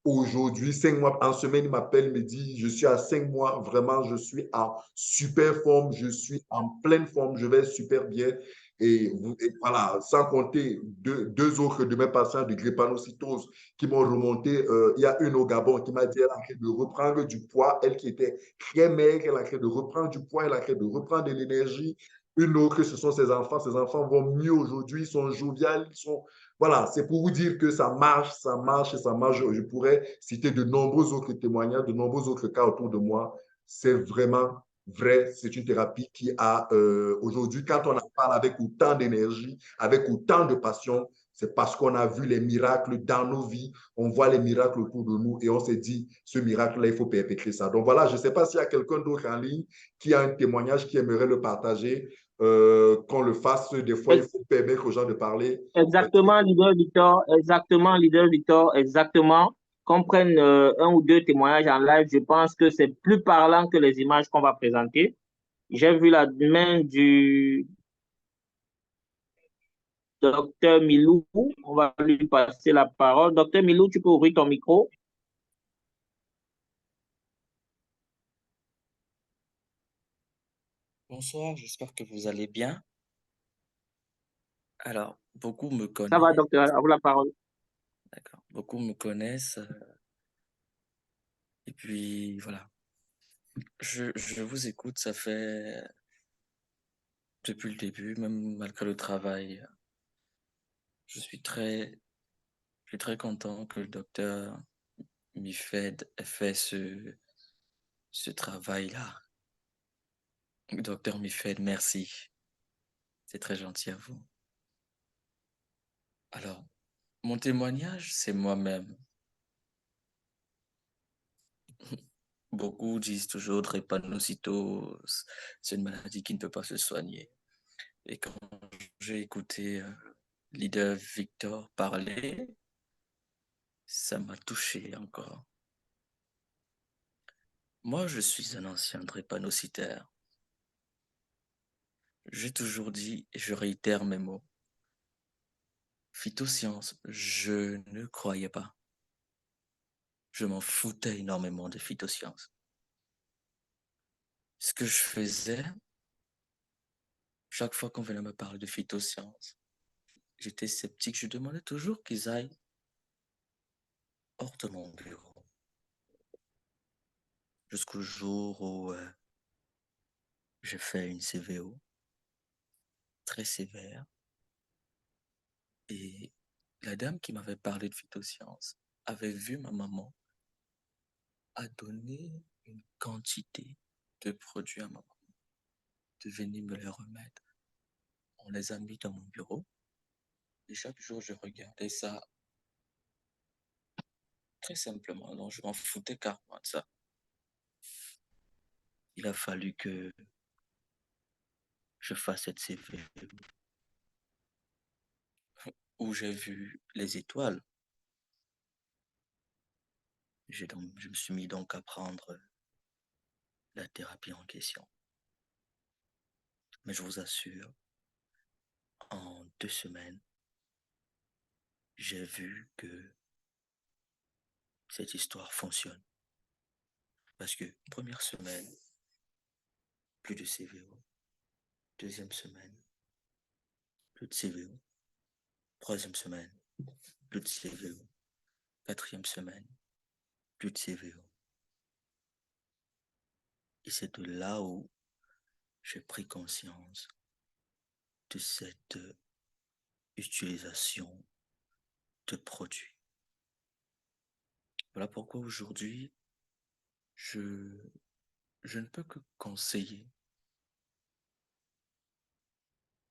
Aujourd'hui, 5 mois, en semaine, il m'appelle, il me dit, je suis à 5 mois, vraiment, je suis en super forme, je suis en pleine forme, je vais super bien. Et voilà, sans compter deux autres de mes patients de drépanocytose qui m'ont remonté. Il y a une au Gabon qui m'a dit qu'elle a train de reprendre du poids, elle qui était très maigre, elle a train de reprendre du poids, elle a train de reprendre de l'énergie. Une autre, ce sont ses enfants. Ses enfants vont mieux aujourd'hui, ils sont joviales, ils sont... Voilà, c'est pour vous dire que ça marche, ça marche et ça marche. Je pourrais citer de nombreux autres témoignages, de nombreux autres cas autour de moi. C'est vraiment vrai, c'est une thérapie qui a aujourd'hui, quand on en parle avec autant d'énergie, avec autant de passion, c'est parce qu'on a vu les miracles dans nos vies, on voit les miracles autour de nous et on s'est dit, ce miracle-là, il faut perpétrer ça. Donc voilà, je ne sais pas s'il y a quelqu'un d'autre en ligne qui a un témoignage, qui aimerait le partager, qu'on le fasse. Des fois, il faut permettre aux gens de parler. Exactement, leader Victor, exactement. Qu'on prenne un ou deux témoignages en live, je pense que c'est plus parlant que les images qu'on va présenter. J'ai vu la main du Docteur Milou, on va lui passer la parole. Docteur Milou, tu peux ouvrir ton micro. Bonsoir, j'espère que vous allez bien. Alors, beaucoup me Ça va, connaissent, docteur, à vous la parole. d'accord. Beaucoup me connaissent, et puis voilà. Je vous écoute, ça fait depuis le début, même malgré le travail. Je suis très content que le docteur Mifed ait fait ce travail-là. Docteur Mifed, merci. C'est très gentil à vous. Alors, mon témoignage, c'est moi-même. Beaucoup disent toujours drépanocytose, c'est une maladie qui ne peut pas se soigner. Et quand j'ai écouté leader Victor parler, ça m'a touché encore. Moi, je suis un ancien drépanocytaire. J'ai toujours dit, et je réitère mes mots, phytosciences, je ne croyais pas. Je m'en foutais énormément de phytosciences. Ce que je faisais, chaque fois qu'on venait me parler de phytosciences, j'étais sceptique. Je demandais toujours qu'ils aillent hors de mon bureau. Jusqu'au jour où j'ai fait une CVO très sévère. Et la dame qui m'avait parlé de phytosciences avait vu ma maman, a donné une quantité de produits à ma maman, de venir me les remettre. On les a mis dans mon bureau et chaque jour je regardais ça très simplement. Donc je m'en foutais carrément de ça. Il a fallu que je fasse cette CVO où j'ai vu les étoiles. Je me suis mis donc à prendre la thérapie en question. Mais je vous assure, en 2 semaines, j'ai vu que cette histoire fonctionne. Parce que première semaine, plus de CVO. Deuxième semaine, plus de CVO. Troisième semaine, plus de CVO. Quatrième semaine, plus de CVO. Et c'est de là où j'ai pris conscience de cette utilisation de produits. Voilà pourquoi aujourd'hui, je ne peux que conseiller.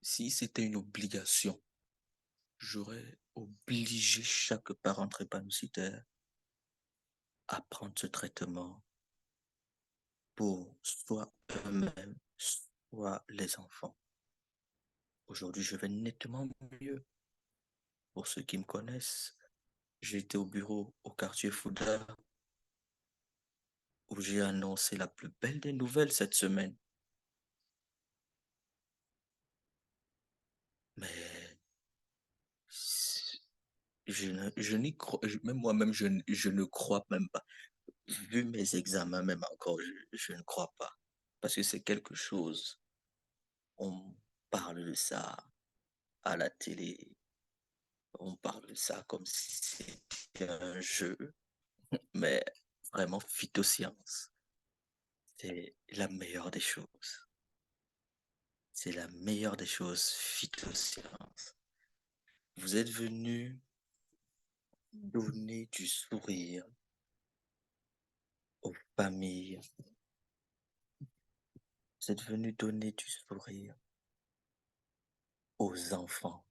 Si c'était une obligation, j'aurais obligé chaque parent drépanocytaire à prendre ce traitement pour soit eux-mêmes, soit les enfants. Aujourd'hui, je vais nettement mieux. Pour ceux qui me connaissent, j'ai été au bureau au quartier Fouda où j'ai annoncé la plus belle des nouvelles cette semaine. Mais je n'y crois, même moi-même, je ne crois même pas. Vu mes examens, même encore, je ne crois pas. Parce que c'est quelque chose, on parle de ça à la télé, on parle de ça comme si c'était un jeu, mais vraiment, phytosciences, c'est la meilleure des choses. C'est la meilleure des choses, phytosciences. Vous êtes venu donner du sourire aux familles. Vous êtes venu donner du sourire aux enfants.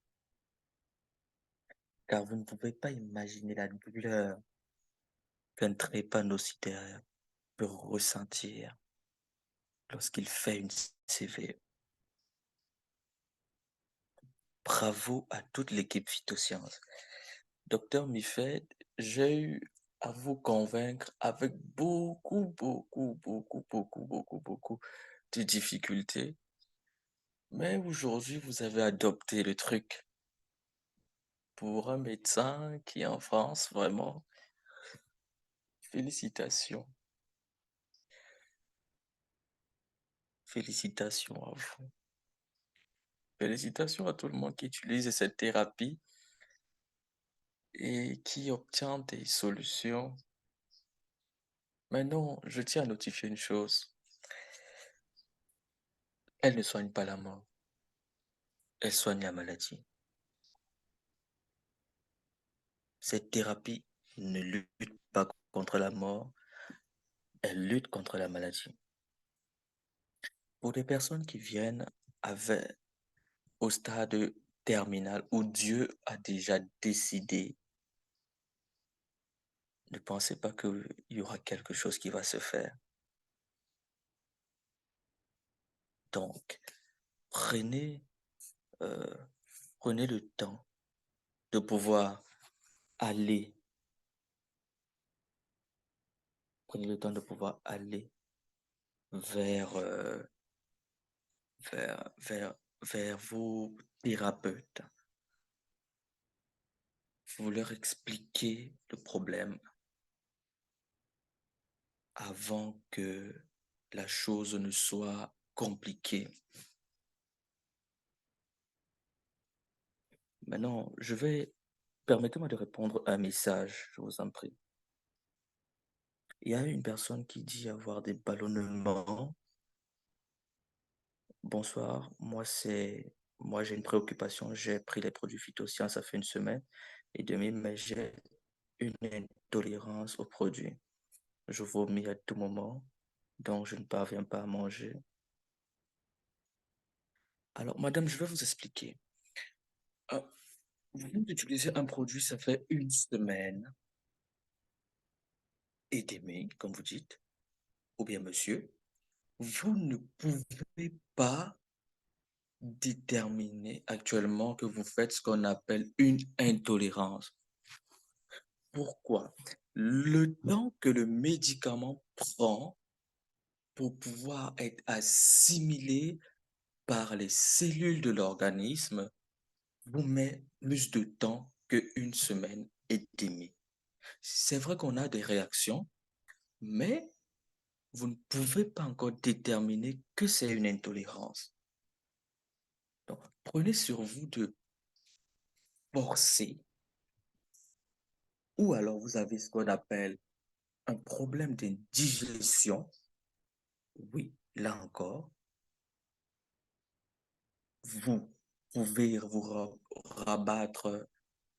Car vous ne pouvez pas imaginer la douleur qu'un drépanocytaire peut ressentir lorsqu'il fait une CV. Bravo à toute l'équipe phytosciences. Docteur Mifed, j'ai eu à vous convaincre avec beaucoup de difficultés. Mais aujourd'hui, vous avez adopté le truc. Pour un médecin qui est en France, vraiment, félicitations. Félicitations à vous. Félicitations à tout le monde qui utilise cette thérapie et qui obtient des solutions. Mais non, je tiens à notifier une chose. Elle ne soigne pas la mort. Elle soigne la maladie. Cette thérapie ne lutte pas contre la mort, elle lutte contre la maladie. Pour des personnes qui viennent au stade terminal où Dieu a déjà décidé, ne pensez pas qu'il y aura quelque chose qui va se faire. Donc, prenez, euh, prenez le temps de pouvoir aller, prenez le temps de pouvoir aller vers, vers, vers, vers vos thérapeutes. Vous leur expliquez le problème avant que la chose ne soit compliquée. Maintenant, permettez-moi de répondre à un message, je vous en prie. Il y a une personne qui dit avoir des ballonnements. Bonsoir, moi j'ai une préoccupation, j'ai pris les produits phytosciences, ça fait une semaine et demie, mais j'ai une intolérance aux produits. Je vomis à tout moment, donc je ne parviens pas à manger. Alors, madame, je vais vous expliquer. Euh, Vous utilisez un produit, ça fait une semaine et demie, comme vous dites, ou bien monsieur, vous ne pouvez pas déterminer actuellement que vous faites ce qu'on appelle une intolérance. Pourquoi? Le temps que le médicament prend pour pouvoir être assimilé par les cellules de l'organisme vous met plus de temps qu'une semaine et demie. C'est vrai qu'on a des réactions, mais vous ne pouvez pas encore déterminer que c'est une intolérance. Donc, prenez sur vous de forcer, ou alors vous avez ce qu'on appelle un problème d'indigestion. Oui, là encore, vous pouvez rabattre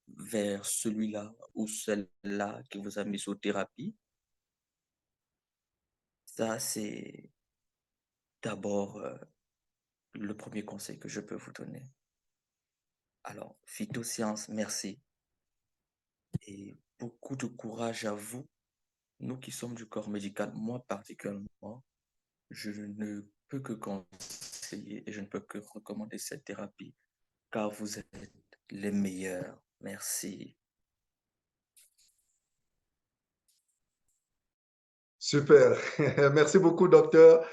vers celui-là ou celle-là qui vous a mis sous thérapie. Ça, c'est d'abord le premier conseil que je peux vous donner. Alors, phytosciences, merci. Et beaucoup de courage à vous, nous qui sommes du corps médical, moi particulièrement, je ne peux que conseiller et je ne peux que recommander cette thérapie car vous êtes les meilleurs. Merci. Super. Merci beaucoup, docteur.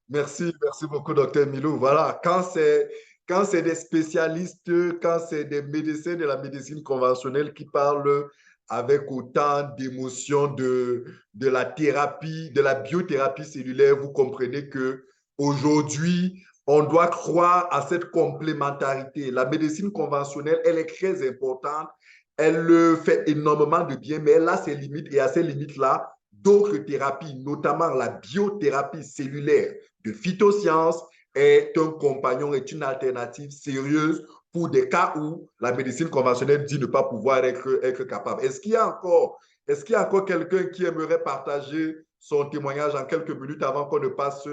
Merci beaucoup, docteur Milou. Voilà, quand c'est des spécialistes, quand c'est des médecins de la médecine conventionnelle qui parlent avec autant d'émotion de la thérapie, de la biothérapie cellulaire, vous comprenez que aujourd'hui, on doit croire à cette complémentarité. La médecine conventionnelle, elle est très importante. Elle fait énormément de bien, mais elle a ses limites et à ces limites-là, d'autres thérapies, notamment la biothérapie cellulaire de phytosciences, est un compagnon, est une alternative sérieuse pour des cas où la médecine conventionnelle dit ne pas pouvoir être capable. Est-ce qu'il y a encore quelqu'un qui aimerait partager son témoignage en quelques minutes avant qu'on ne passe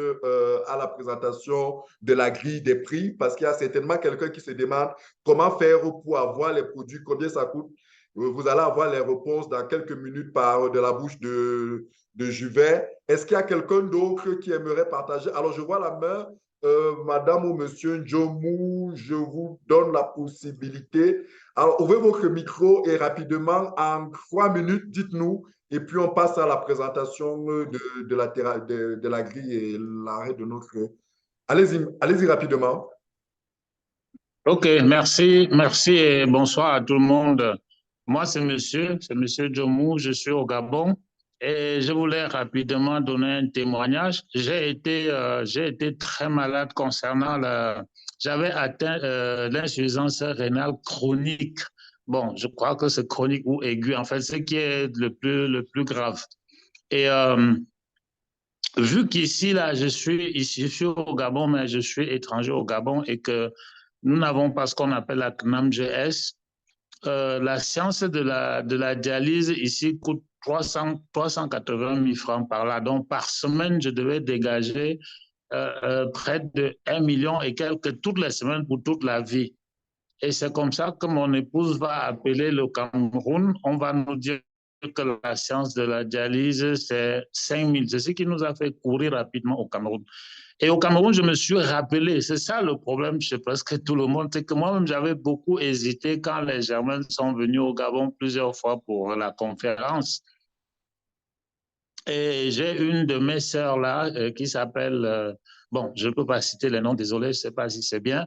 à la présentation de la grille des prix? Parce qu'il y a certainement quelqu'un qui se demande comment faire pour avoir les produits, combien ça coûte. Vous allez avoir les réponses dans quelques minutes par de la bouche de Juvet. Est-ce qu'il y a quelqu'un d'autre qui aimerait partager? Alors, je vois la main, madame ou monsieur Njomou, je vous donne la possibilité. Alors, ouvrez votre micro et rapidement, en 3 minutes, dites-nous, et puis on passe à la présentation de la grille et l'arrêt de notre... Allez-y rapidement. Ok, merci et bonsoir à tout le monde. Moi, c'est monsieur Djomou, je suis au Gabon et je voulais rapidement donner un témoignage. J'ai été très malade j'avais atteint l'insuffisance rénale chronique. Bon, je crois que c'est chronique ou aigu, en fait, ce qui est le plus grave. Et vu qu'ici, là, je suis au Gabon, mais je suis étranger au Gabon et que nous n'avons pas ce qu'on appelle la CNAMGS. La science de la dialyse ici coûte 380 000 francs par là. Donc, par semaine, je devais dégager près de 1 million et quelques toutes les semaines pour toute la vie. Et c'est comme ça que mon épouse va appeler le Cameroun. On va nous dire que la science de la dialyse, c'est 5 000. C'est ce qui nous a fait courir rapidement au Cameroun. Et au Cameroun, je me suis rappelé, c'est ça le problème chez presque tout le monde, c'est que moi-même, j'avais beaucoup hésité quand les Germains sont venus au Gabon plusieurs fois pour la conférence. Et j'ai une de mes sœurs là qui s'appelle, bon, je ne peux pas citer les noms, désolé, je ne sais pas si c'est bien.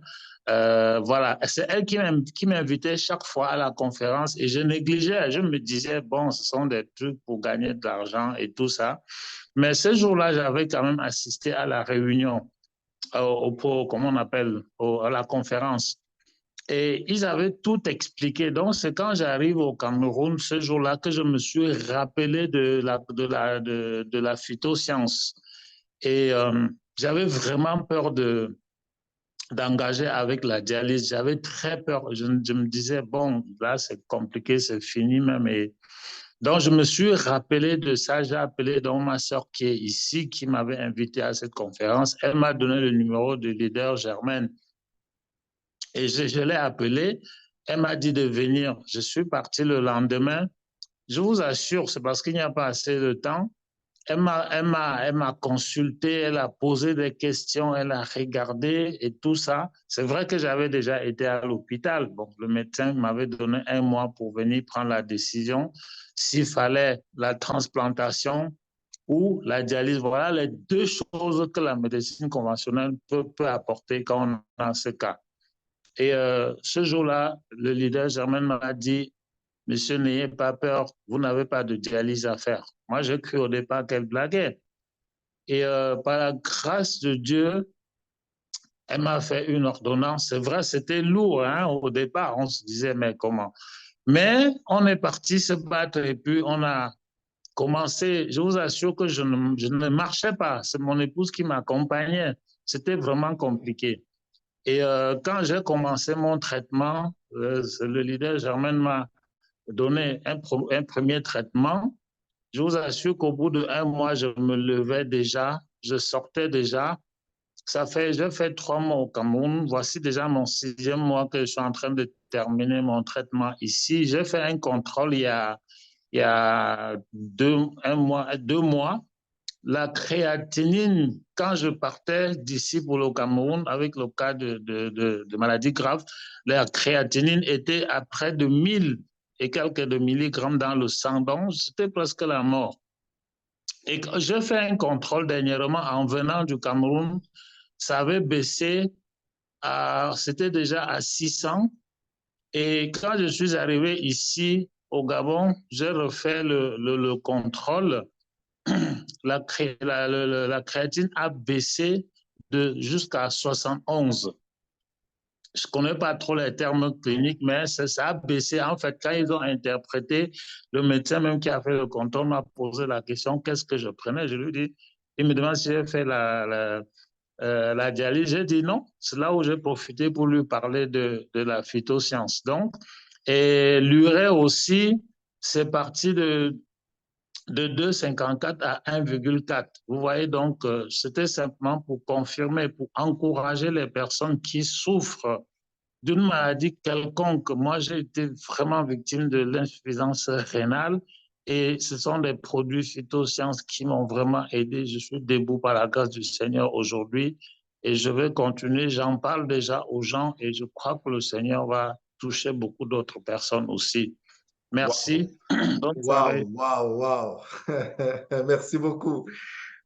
Voilà, c'est elle qui m'invitait chaque fois à la conférence et je négligeais, je me disais, bon, ce sont des trucs pour gagner de l'argent et tout ça. Mais ce jour-là, j'avais quand même assisté à la réunion, comment on appelle, à la conférence. Et ils avaient tout expliqué. Donc, c'est quand j'arrive au Cameroun ce jour-là que je me suis rappelé de la phytoscience. Et j'avais vraiment peur d'engager avec la dialyse. J'avais très peur. Je me disais, bon, là, c'est compliqué, c'est fini même. Et donc, je me suis rappelé de ça. J'ai appelé donc ma soeur qui est ici, qui m'avait invité à cette conférence. Elle m'a donné le numéro du leader Germaine. Et je l'ai appelée. Elle m'a dit de venir. Je suis parti le lendemain. Je vous assure, c'est parce qu'il n'y a pas assez de temps. Elle m'a consulté, elle a posé des questions, elle a regardé et tout ça. C'est vrai que j'avais déjà été à l'hôpital. Bon, le médecin m'avait donné 1 mois pour venir prendre la décision s'il fallait la transplantation ou la dialyse. Voilà les deux choses que la médecine conventionnelle peut apporter quand on a ce cas. Et ce jour-là, le leader Germain m'a dit, monsieur, n'ayez pas peur, vous n'avez pas de dialyse à faire. Moi, j'ai cru au départ qu'elle blaguait. Et par la grâce de Dieu, elle m'a fait une ordonnance. C'est vrai, c'était lourd hein, au départ. On se disait, mais comment? Mais on est parti se battre et puis on a commencé. Je vous assure que je ne marchais pas. C'est mon épouse qui m'accompagnait. C'était vraiment compliqué. Et quand j'ai commencé mon traitement, le leader Germain m'a donné un premier traitement. Je vous assure qu'au bout d'1 mois, je me levais déjà, je sortais déjà. J'ai fait 3 mois au Cameroun. Voici déjà mon 6e mois que je suis en train de terminer mon traitement ici. J'ai fait un contrôle il y a 2 mois. La créatinine, quand je partais d'ici pour le Cameroun avec le cas de maladie grave, la créatinine était à près de 1000 et quelques de milligrammes dans le sang. Donc, c'était presque la mort. Et quand j'ai fait un contrôle dernièrement en venant du Cameroun, ça avait baissé, c'était déjà à 600. Et quand je suis arrivé ici au Gabon, j'ai refait le contrôle. La créatine a baissé jusqu'à 71. Je ne connais pas trop les termes cliniques, mais ça a baissé. En fait, quand ils ont interprété, le médecin même qui a fait le contrôle m'a posé la question, qu'est-ce que je prenais? Je lui dis, il me demande si j'ai fait la dialyse. J'ai dit non. C'est là où j'ai profité pour lui parler de la phytoscience. Donc, et l'urée aussi, c'est parti de 2,54 à 1,4. Vous voyez donc, c'était simplement pour confirmer, pour encourager les personnes qui souffrent d'une maladie quelconque. Moi, j'ai été vraiment victime de l'insuffisance rénale et ce sont des produits phytosciences qui m'ont vraiment aidé. Je suis debout par la grâce du Seigneur aujourd'hui et je vais continuer. J'en parle déjà aux gens et je crois que le Seigneur va toucher beaucoup d'autres personnes aussi. Merci. Bonne soirée. Waouh, waouh. Merci beaucoup.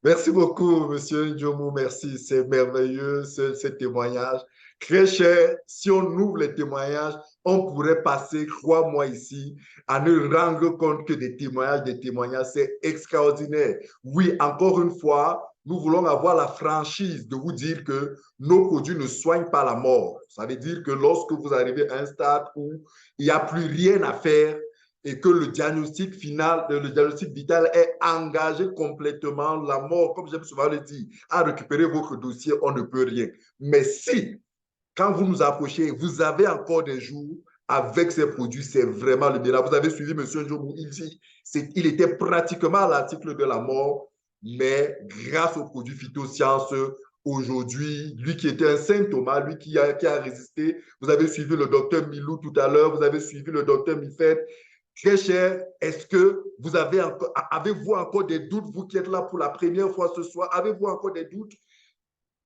Merci beaucoup, Monsieur Ndjoumou. Merci. C'est merveilleux, ce témoignage. Très cher, si on ouvre les témoignages, on pourrait passer 3 mois ici à ne rendre compte que des témoignages. C'est extraordinaire. Oui, encore une fois, nous voulons avoir la franchise de vous dire que nos produits ne soignent pas la mort. Ça veut dire que lorsque vous arrivez à un stade où il n'y a plus rien à faire et que le diagnostic final, le diagnostic vital est engagé complètement, la mort, comme j'aime souvent le dire, à récupérer votre dossier, on ne peut rien. Mais si quand vous nous approchez, vous avez encore des jours avec ces produits, c'est vraiment le débat. Vous avez suivi M. Njomou, il était pratiquement à l'article de la mort, mais grâce aux produits phytosciences, aujourd'hui, lui qui était un Saint Thomas, lui qui a résisté, vous avez suivi le docteur Milou tout à l'heure, vous avez suivi le docteur Mifet. Très cher, est-ce que vous avez-vous encore des doutes, vous qui êtes là pour la première fois ce soir, avez-vous encore des doutes?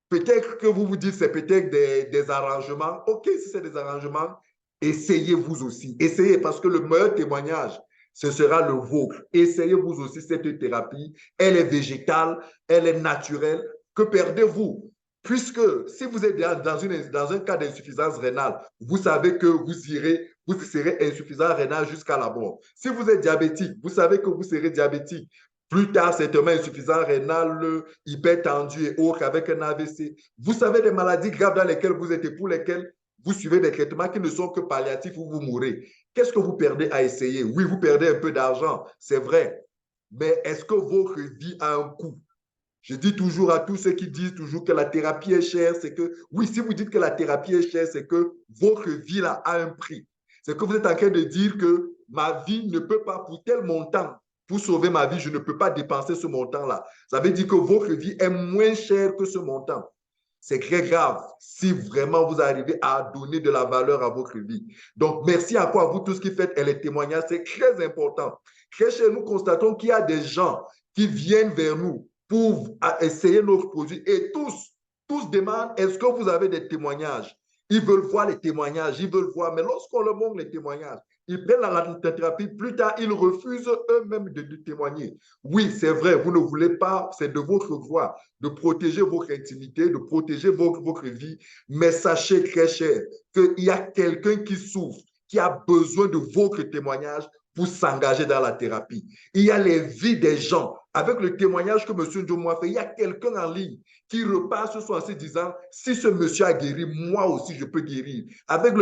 Peut-être que vous vous dites c'est peut-être des arrangements. OK, si c'est des arrangements, essayez vous aussi. Essayez parce que le meilleur témoignage, ce sera le vôtre. Essayez vous aussi cette thérapie. Elle est végétale, elle est naturelle. Que perdez-vous? Puisque si vous êtes dans un cas d'insuffisance rénale, vous savez que vous serez insuffisant rénal jusqu'à la mort. Si vous êtes diabétique, vous savez que vous serez diabétique. Plus tard, certainement insuffisant rénal, hypertendu et autres avec un AVC. Vous savez des maladies graves dans lesquelles vous êtes et pour lesquelles vous suivez des traitements qui ne sont que palliatifs ou vous mourrez. Qu'est-ce que vous perdez à essayer? Oui, vous perdez un peu d'argent, c'est vrai. Mais est-ce que votre vie a un coût? Je dis toujours à tous ceux qui disent toujours que la thérapie est chère, c'est que, oui, si vous dites que la thérapie est chère, c'est que votre vie là a un prix. C'est que vous êtes en train de dire que ma vie ne peut pas, pour tel montant, pour sauver ma vie, je ne peux pas dépenser ce montant-là. Ça veut dire que votre vie est moins chère que ce montant. C'est très grave si vraiment vous arrivez à donner de la valeur à votre vie. Donc, merci encore à vous tous qui faites et les témoignages, c'est très important. Très cher, nous constatons qu'il y a des gens qui viennent vers nous pour essayer notre produit et tous demandent, est-ce que vous avez des témoignages? Ils veulent voir les témoignages, ils veulent voir, mais lorsqu'on leur montre les témoignages, ils prennent la thérapie, plus tard, ils refusent eux-mêmes de témoigner. Oui, c'est vrai, vous ne voulez pas, c'est de votre droit de protéger votre intimité, de protéger votre vie, mais sachez très cher qu'il y a quelqu'un qui souffre, qui a besoin de votre témoignage pour s'engager dans la thérapie. Il y a les vies des gens. Avec le témoignage que M. Njomo a fait, il y a quelqu'un en ligne qui repart ce soir en se disant, si ce monsieur a guéri, moi aussi je peux guérir. Avec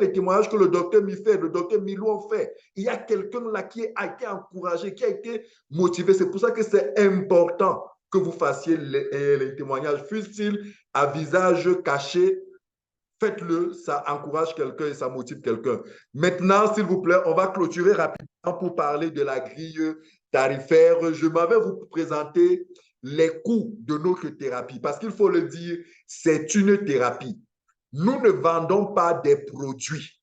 les témoignages que le docteur Mifet, le docteur Milou ont fait, il y a quelqu'un là qui a été encouragé, qui a été motivé. C'est pour ça que c'est important que vous fassiez les témoignages, fût-il à visage caché. Faites-le, ça encourage quelqu'un et ça motive quelqu'un. Maintenant, s'il vous plaît, on va clôturer rapidement pour parler de la grille tarifaire. Je m'avais vous présenter les coûts de notre thérapie parce qu'il faut le dire, c'est une thérapie. Nous ne vendons pas des produits.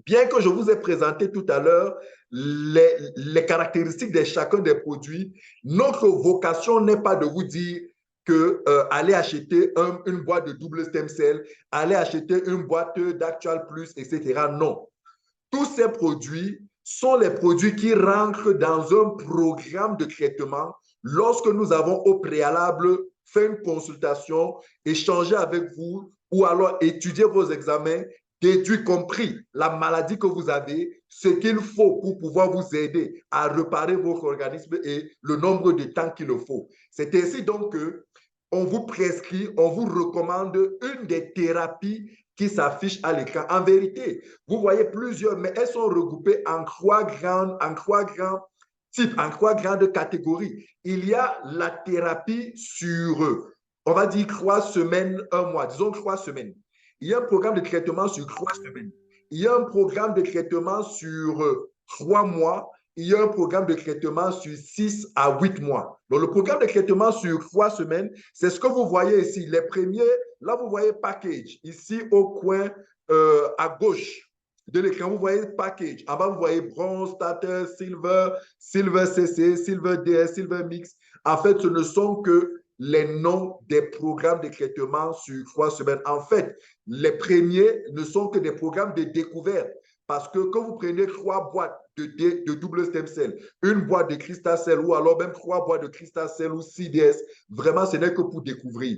Bien que je vous ai présenté tout à l'heure les caractéristiques de chacun des produits, notre vocation n'est pas de vous dire que allez acheter une boîte de double stem cell, allez acheter une boîte d'Actual Plus, etc. Non. Tous ces produits sont les produits qui rentrent dans un programme de traitement lorsque nous avons au préalable fait une consultation, échangé avec vous ou alors étudié vos examens, déduit compris la maladie que vous avez, ce qu'il faut pour pouvoir vous aider à réparer votre organisme et le nombre de temps qu'il faut. C'est ainsi donc que on vous prescrit, on vous recommande une des thérapies qui s'affiche à l'écran. En vérité, vous voyez plusieurs, mais elles sont regroupées en trois grands types, en 3 grandes catégories. Il y a la thérapie sur, on va dire 3 semaines, 1 mois, disons 3 semaines. Il y a un programme de traitement sur 3 semaines. Il y a un programme de traitement sur 3 mois. Il y a un programme de traitement sur 6 à 8 mois. Donc, le programme de traitement sur 3 semaines, c'est ce que vous voyez ici. Les premiers, là, vous voyez package. Ici, au coin à gauche de l'écran, vous voyez package. En bas, vous voyez bronze, starter, silver, silver CC, silver DS, silver mix. En fait, ce ne sont que les noms des programmes de traitement sur 3 semaines. En fait, les premiers ne sont que des programmes de découverte. Parce que quand vous prenez 3 boîtes de double stem cell, une boîte de crystal cell ou alors même 3 boîtes de crystal cell ou CDS, vraiment, ce n'est que pour découvrir.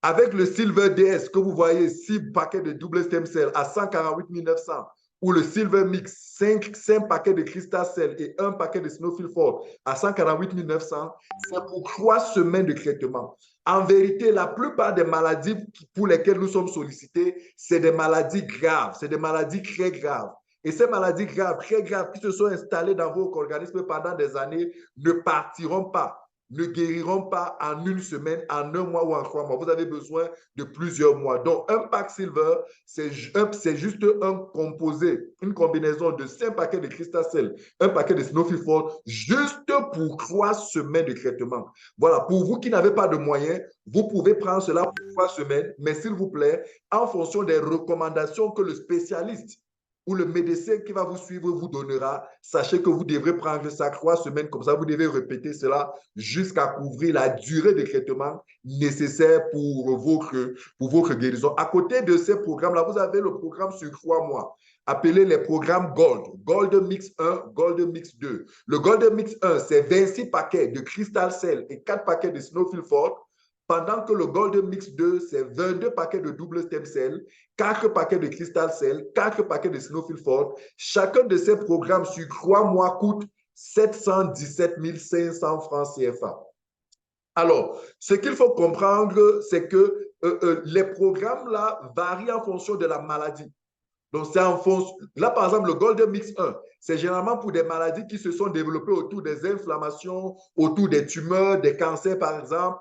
Avec le Silver DS que vous voyez, 6 paquets de double stem cell à 148 900, ou le Silver Mix, 5 paquets de Crystal Cell et 1 paquet de Snowfield Ford à 148 900, c'est pour 3 semaines de traitement. En vérité, la plupart des maladies pour lesquelles nous sommes sollicités, c'est des maladies graves, c'est des maladies très graves. Et ces maladies graves, très graves, qui se sont installées dans votre organisme pendant des années, ne partiront pas, ne guériront pas en 1 semaine, en 1 mois ou en 3 mois. Vous avez besoin de plusieurs mois. Donc, un pack Silver, c'est juste un composé, une combinaison de 5 paquets de Crystal Cell, 1 paquet de Snowfield Ford, juste pour 3 semaines de traitement. Voilà, pour vous qui n'avez pas de moyens, vous pouvez prendre cela pour 3 semaines, mais s'il vous plaît, en fonction des recommandations que le spécialiste ou le médecin qui va vous suivre vous donnera, sachez que vous devrez prendre ça 3 semaines, comme ça vous devez répéter cela jusqu'à couvrir la durée de traitement nécessaire pour votre guérison. À côté de ces programmes-là, vous avez le programme sur 3 mois, appelé les programmes Gold. Gold Mix 1, Gold Mix 2. Le Gold Mix 1, c'est 26 paquets de Crystal Cell et 4 paquets de Snowfield Ford, pendant que le Gold Mix 2, c'est 22 paquets de double stem cell, 4 paquets de Crystal Cell, 4 paquets de Snowfield Ford. Chacun de ces programmes sur 3 mois coûte 717 500 francs CFA. Alors, ce qu'il faut comprendre, c'est que les programmes-là varient en fonction de la maladie. Donc, c'est en fonction. Là, par exemple, le Golden Mix 1, c'est généralement pour des maladies qui se sont développées autour des inflammations, autour des tumeurs, des cancers, par exemple,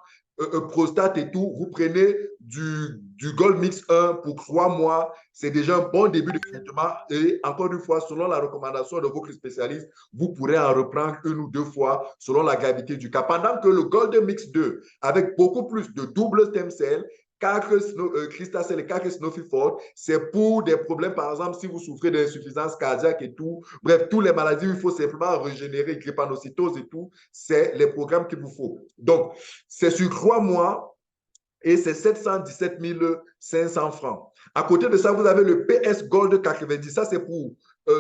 prostate et tout. Vous prenez du Gold Mix 1 pour 3 mois. C'est déjà un bon début de traitement. Et encore une fois, selon la recommandation de votre spécialiste, vous pourrez en reprendre 1 ou 2 fois selon la gravité du cas. Pendant que le Golden Mix 2, avec beaucoup plus de double stem cell, 4 Crystal Cell et 4 Snowfield Ford, c'est pour des problèmes, par exemple, si vous souffrez d'insuffisance cardiaque et tout. Bref, toutes les maladies où il faut simplement régénérer, drépanocytose et tout, c'est les programmes qu'il vous faut. Donc, c'est sur 3 mois et c'est 717 500 francs. À côté de ça, vous avez le PS Gold 90. Ça, c'est pour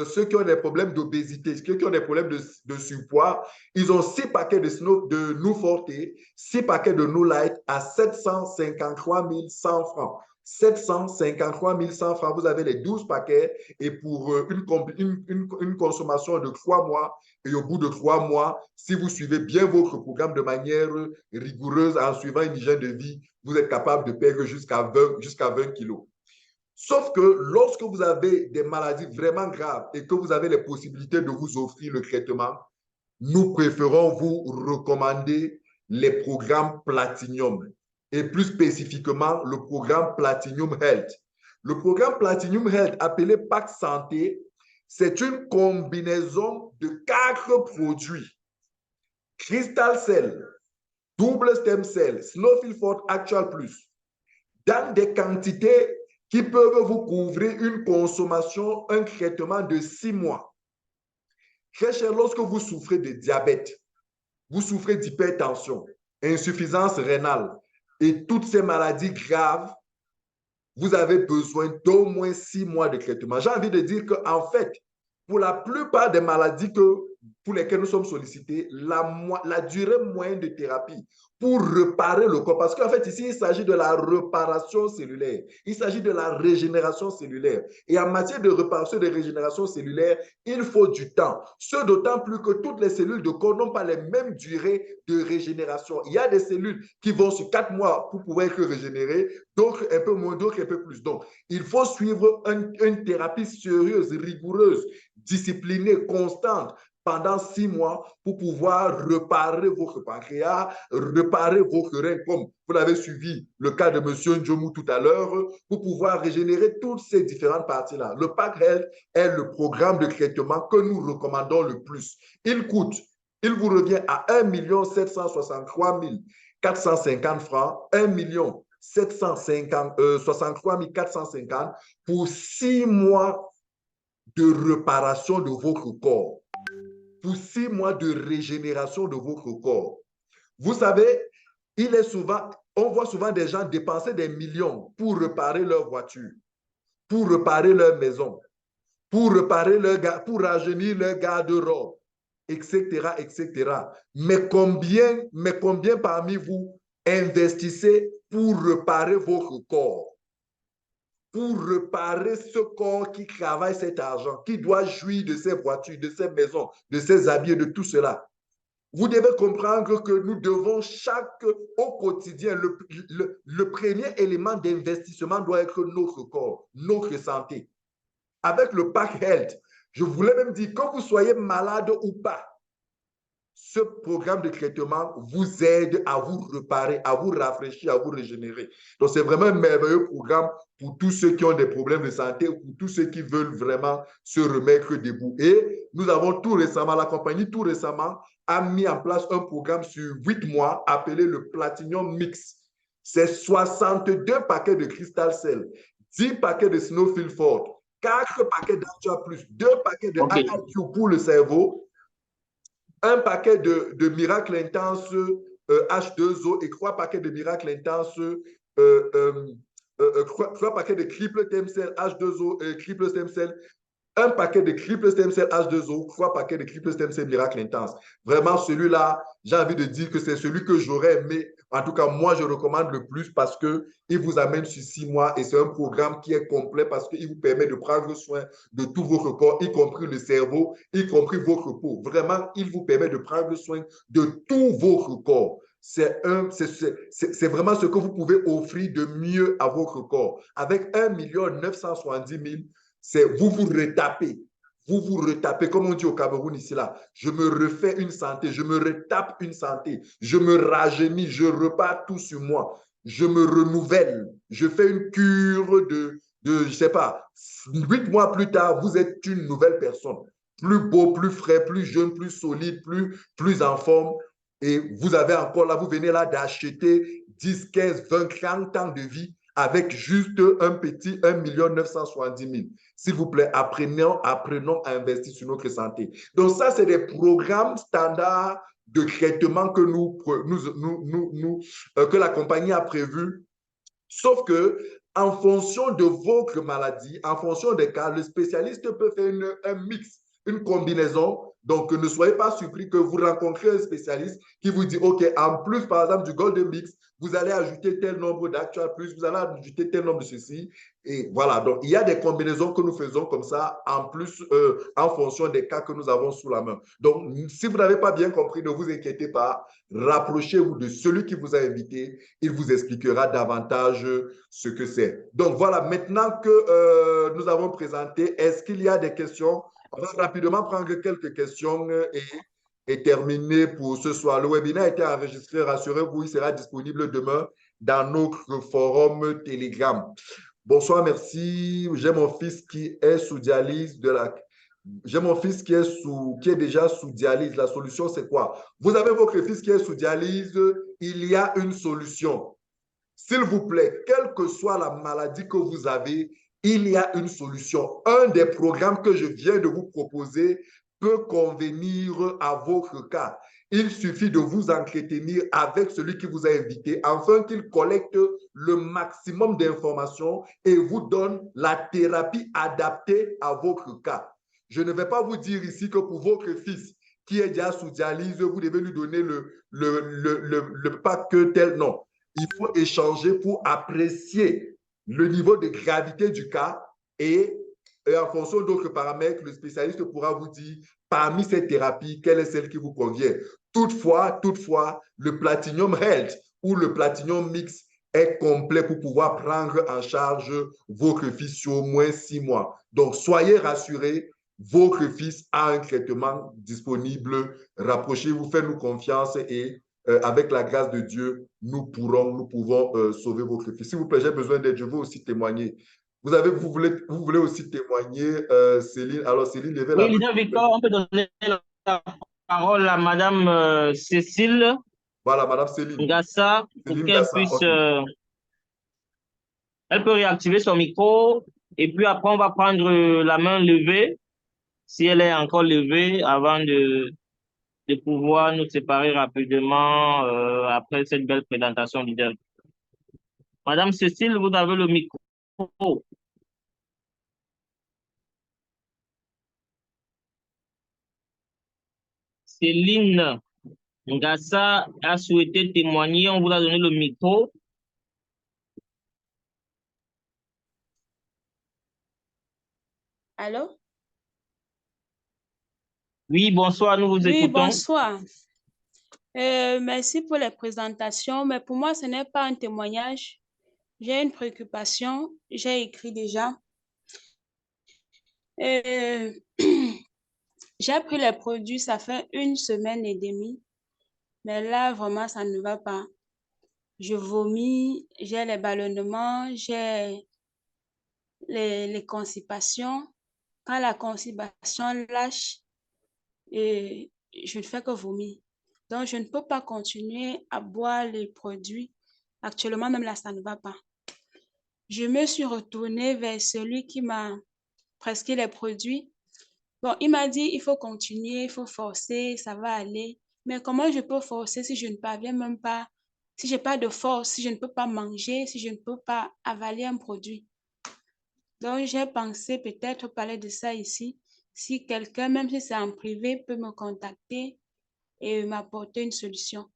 ceux qui ont des problèmes d'obésité, ceux qui ont des problèmes de surpoids. Ils ont 6 paquets de Nou Forte, 6 paquets de Nou Light à 753 100 francs. 753 100 francs, vous avez les 12 paquets et pour une consommation de 3 mois et au bout de 3 mois, si vous suivez bien votre programme de manière rigoureuse en suivant une hygiène de vie, vous êtes capable de perdre jusqu'à 20 kilos. Sauf que lorsque vous avez des maladies vraiment graves et que vous avez les possibilités de vous offrir le traitement, nous préférons vous recommander les programmes Platinum et plus spécifiquement le programme Platinum Health. Le programme Platinum Health, appelé Pack Santé, c'est une combinaison de 4 produits. Crystal Cell, Double Stem Cell, Snowfield Ford Actual Plus, dans des quantités qui peuvent vous couvrir une consommation, un traitement de 6 mois. Très cher, lorsque vous souffrez de diabète, vous souffrez d'hypertension, insuffisance rénale et toutes ces maladies graves, vous avez besoin d'au moins 6 mois de traitement. J'ai envie de dire qu'en fait, pour la plupart des maladies pour lesquelles nous sommes sollicités, la durée moyenne de thérapie pour réparer le corps, parce qu'en fait, ici, il s'agit de la réparation cellulaire, il s'agit de la régénération cellulaire. Et en matière de réparation et de régénération cellulaire, il faut du temps. Ce d'autant plus que toutes les cellules de corps n'ont pas les mêmes durées de régénération. Il y a des cellules qui vont sur 4 mois pour pouvoir être régénérées, d'autres un peu moins, d'autres un peu plus. Donc, il faut suivre une thérapie sérieuse, rigoureuse, disciplinée, constante, pendant 6 mois pour pouvoir réparer votre pancréas, réparer votre rein, comme vous l'avez suivi le cas de M. Njomu tout à l'heure, pour pouvoir régénérer toutes ces différentes parties-là. Le Pack Health est le programme de traitement que nous recommandons le plus. Il vous revient à 1 763 450 francs, 1 763 450 pour 6 mois de réparation de votre corps, pour 6 mois de régénération de votre corps. Vous savez, on voit souvent des gens dépenser des millions pour réparer leur voiture, pour réparer leur maison, pour rajeunir leur garde-robe, etc. Mais combien parmi vous investissez pour réparer votre corps, pour réparer ce corps qui travaille cet argent, qui doit jouir de ses voitures, de ses maisons, de ses habits, de tout cela. Vous devez comprendre que nous devons au quotidien, le premier élément d'investissement doit être notre corps, notre santé. Avec le pack health, je voulais même dire que vous soyez malade ou pas, ce programme de traitement vous aide à vous réparer, à vous rafraîchir, à vous régénérer. Donc, c'est vraiment un merveilleux programme pour tous ceux qui ont des problèmes de santé ou pour tous ceux qui veulent vraiment se remettre debout. Et nous avons tout récemment, la compagnie tout récemment a mis en place un programme sur 8 mois appelé le Platinum Mix. C'est 62 paquets de Crystal Cell, 10 paquets de Snowfield Fort, 4 paquets d'Artua Plus, 2 paquets de IQ pour le cerveau, un paquet de Miracle Intense H2O et 3 paquets de Miracle Intense, 3 paquets de Triple Stem Cell H2O et Triple Stem Cell, un paquet de Triple Stem Cell H2O, 3 paquets de Triple Stem Cell Miracle Intense. Vraiment, celui-là, j'ai envie de dire que c'est celui que j'aurais aimé. En tout cas, moi, je recommande le plus parce qu'il vous amène sur 6 mois et c'est un programme qui est complet parce qu'il vous permet de prendre soin de tout votre corps, y compris le cerveau, y compris votre peau. Vraiment, il vous permet de prendre soin de tout votre corps. C'est vraiment ce que vous pouvez offrir de mieux à votre corps. Avec 1 970 000, vous vous retapez. Vous vous retapez, comme on dit au Cameroun ici, là. Je me refais une santé, je me retape une santé, je me rajeunis, je repars tout sur moi, je me renouvelle, je fais une cure je ne sais pas, 8 mois plus tard, vous êtes une nouvelle personne. Plus beau, plus frais, plus jeune, plus solide, plus en forme. Et vous avez encore là, vous venez là d'acheter 10, 15, 20, 30 ans de vie avec juste un petit 1 970 000. S'il vous plaît, apprenons à investir sur notre santé. Donc ça, c'est des programmes standards de traitement que que la compagnie a prévu. Sauf que en fonction de votre maladie, en fonction des cas, le spécialiste peut faire un mix, une combinaison. Donc, ne soyez pas surpris que vous rencontrez un spécialiste qui vous dit, OK, en plus, par exemple, du Golden Mix, vous allez ajouter tel nombre d'Actua Plus, vous allez ajouter tel nombre de ceci. Et voilà, donc il y a des combinaisons que nous faisons comme ça, en plus, en fonction des cas que nous avons sous la main. Donc, si vous n'avez pas bien compris, ne vous inquiétez pas, rapprochez-vous de celui qui vous a invité, il vous expliquera davantage ce que c'est. Donc, voilà, maintenant que nous avons présenté, est-ce qu'il y a des questions? On va rapidement prendre quelques questions et terminer pour ce soir. Le webinaire a été enregistré, rassurez-vous, il sera disponible demain dans notre forum Telegram. Bonsoir, merci. J'ai mon fils qui est sous dialyse J'ai mon fils qui est déjà sous dialyse. La solution, c'est quoi? Vous avez votre fils qui est sous dialyse, il y a une solution. S'il vous plaît, quelle que soit la maladie que vous avez, il y a une solution. Un des programmes que je viens de vous proposer peut convenir à votre cas. Il suffit de vous entretenir avec celui qui vous a invité afin qu'il collecte le maximum d'informations et vous donne la thérapie adaptée à votre cas. Je ne vais pas vous dire ici que pour votre fils qui est déjà sous dialyse, vous devez lui donner le pack tel. Non. Il faut échanger pour apprécier le niveau de gravité du cas et en fonction d'autres paramètres, le spécialiste pourra vous dire parmi ces thérapies, quelle est celle qui vous convient. Toutefois, le Platinum Health ou le Platinum Mix est complet pour pouvoir prendre en charge votre fils sur au moins 6 mois. Donc, soyez rassurés, votre fils a un traitement disponible. Rapprochez-vous, faites-nous confiance et avec la grâce de Dieu, nous pouvons sauver votre fils. S'il vous plaît, j'ai besoin d'aide, je veux aussi témoigner. Vous voulez aussi témoigner, Céline. Alors, Céline, levez la main. Oui, leader Victor, on peut donner la parole à Madame Cécile Voilà, Madame Céline. Ngassa, pour Céline qu'elle Gassa, puisse... ok. elle peut réactiver son micro et puis après, on va prendre la main levée, si elle est encore levée, avant de pouvoir nous séparer rapidement après cette belle présentation, leader. Madame Cécile, vous avez le micro. Céline Ngassa a souhaité témoigner, on vous a donné le micro. Allô? Oui, bonsoir, nous vous Oui, écoutons. bonsoir. Merci pour les présentations, mais pour moi, ce n'est pas un témoignage. J'ai une préoccupation, j'ai écrit déjà. Euh, j'ai pris les produits, ça fait 1 semaine et demie, mais là, vraiment, ça ne va pas. Je vomis, j'ai les ballonnements, j'ai les constipations. Quand la constipation lâche, je ne fais que vomir. Donc, je ne peux pas continuer à boire les produits. Actuellement, même là, ça ne va pas. Je me suis retournée vers celui qui m'a prescrit les produits. Bon, il m'a dit, il faut continuer, il faut forcer, ça va aller. Mais comment je peux forcer si je ne parviens même pas, si je n'ai pas de force, si je ne peux pas manger, si je ne peux pas avaler un produit? Donc, j'ai pensé peut-être parler de ça ici. Si quelqu'un, même si c'est en privé, peut me contacter et m'apporter une solution.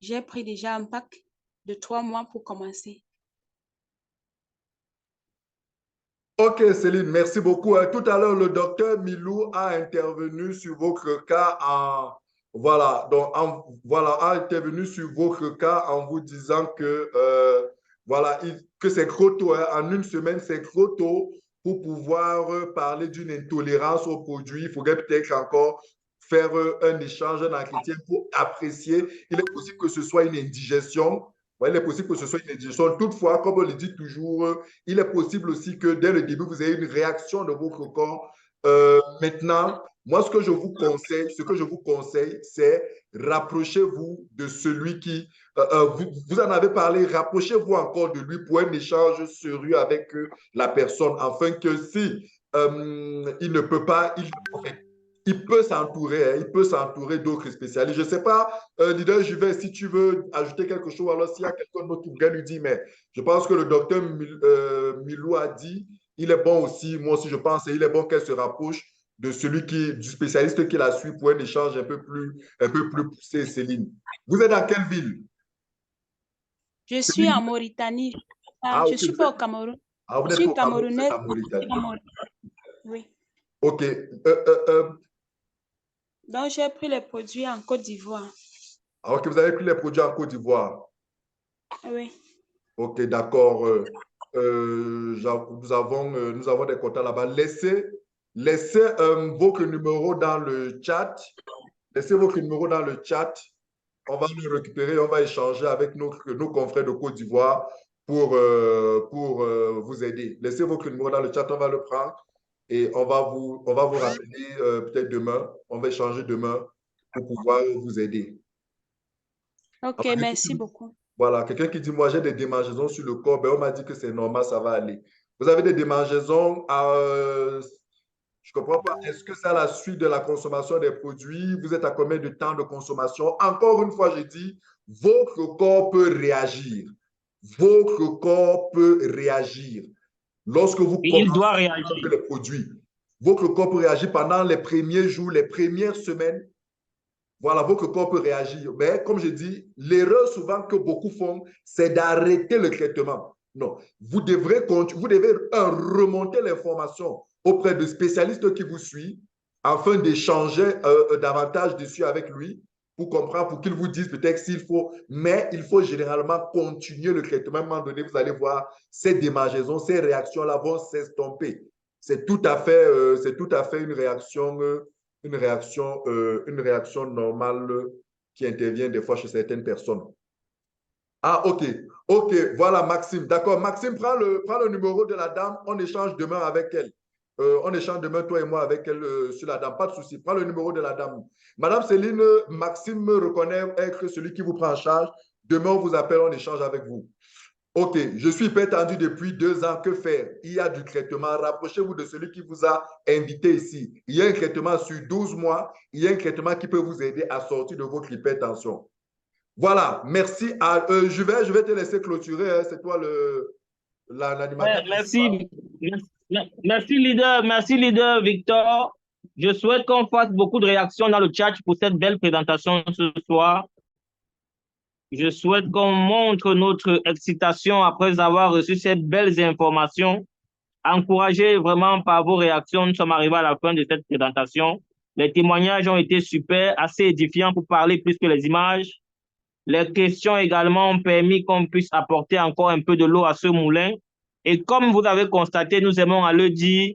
J'ai pris déjà un pack de 3 mois pour commencer. Ok, Céline, merci beaucoup. Tout à l'heure, le docteur Milou a intervenu sur votre cas a intervenu sur votre cas en vous disant que, que c'est trop tôt, hein. En 1 semaine, c'est trop tôt pour pouvoir parler d'une intolérance aux produits. Il faudrait peut-être encore faire un échange, un entretien pour apprécier. Il est possible que ce soit une indigestion. Ouais, il est possible que ce soit une indigestion. Toutefois, comme on le dit toujours, il est possible aussi que dès le début, vous ayez une réaction de votre corps. Maintenant, moi, ce que je vous conseille, c'est rapprochez-vous de celui qui, vous en avez parlé, rapprochez-vous encore de lui pour un échange sérieux avec la personne, afin que si il ne peut pas, il peut s'entourer, hein, il peut s'entourer d'autres spécialistes. Je ne sais pas, leader Juvet, si tu veux ajouter quelque chose, alors s'il y a quelqu'un d'autre qui vient lui dire, mais je pense que le docteur Milou a dit, il est bon aussi, moi aussi je pense, et il est bon qu'elle se rapproche de celui du spécialiste qui la suit pour un échange un peu plus poussé, Céline. Vous êtes dans quelle ville? Je suis en Céline? Mauritanie. Ah, Je ne ok, suis pas au Cameroun. vous Je n'êtes pas suis au Cameroun, vous êtes camerounaise. en Mauritanie. Oui. Ok. Donc, j'ai pris les produits en Côte d'Ivoire. Alors que vous avez pris les produits en Côte d'Ivoire. Oui. Ok, d'accord. Nous avons des contacts là-bas. Laissez votre numéro dans le chat. Laissez votre numéro dans le chat. On va le récupérer, on va échanger avec nos confrères de Côte d'Ivoire pour vous aider. Laissez votre numéro dans le chat, on va le prendre et on va vous rappeler peut-être demain. On va échanger demain pour pouvoir vous aider. Ok, merci beaucoup. Voilà, quelqu'un qui dit, moi j'ai des démangeaisons sur le corps, ben, on m'a dit que c'est normal, ça va aller. Vous avez des démangeaisons, je ne comprends pas, est-ce que c'est à la suite de la consommation des produits? Vous êtes à combien de temps de consommation? Encore une fois, je dis, votre corps peut réagir. Votre corps peut réagir. Lorsque vous Et il commencez doit à réagir. prendre les produits, votre corps peut réagir pendant les premiers jours, les premières semaines. Voilà, votre corps peut réagir. Mais comme je dis, l'erreur souvent que beaucoup font, c'est d'arrêter le traitement. Non, vous devez remonter l'information auprès de spécialistes qui vous suivent afin d'échanger davantage dessus avec lui pour comprendre, pour qu'il vous dise peut-être s'il faut. Mais il faut généralement continuer le traitement. À un moment donné, vous allez voir ces démangeaisons, ces réactions-là vont s'estomper. C'est tout à fait une réaction normale qui intervient des fois chez certaines personnes. Ah, ok. Ok, voilà Maxime. D'accord. Maxime, prends le numéro de la dame. On échange demain avec elle. On échange demain, toi et moi, avec elle sur la dame. Pas de souci. Prends le numéro de la dame. Madame Céline, Maxime me reconnaît être celui qui vous prend en charge. Demain, on vous appelle, on échange avec vous. Ok, je suis hyper tendu depuis 2 ans. Que faire? Il y a du traitement. Rapprochez-vous de celui qui vous a invité ici. Il y a un traitement sur 12 mois. Il y a un traitement qui peut vous aider à sortir de votre hypertension. Voilà, merci. Je vais te laisser clôturer. Hein. C'est toi l'animateur. Merci. Merci, leader Victor. Je souhaite qu'on fasse beaucoup de réactions dans le chat pour cette belle présentation ce soir. Je souhaite qu'on montre notre excitation après avoir reçu ces belles informations encouragés vraiment par vos réactions. Nous sommes arrivés à la fin de cette présentation. Les témoignages ont été super, assez édifiants pour parler plus que les images. Les questions également ont permis qu'on puisse apporter encore un peu de l'eau à ce moulin. Et comme vous avez constaté, nous aimons à le dire,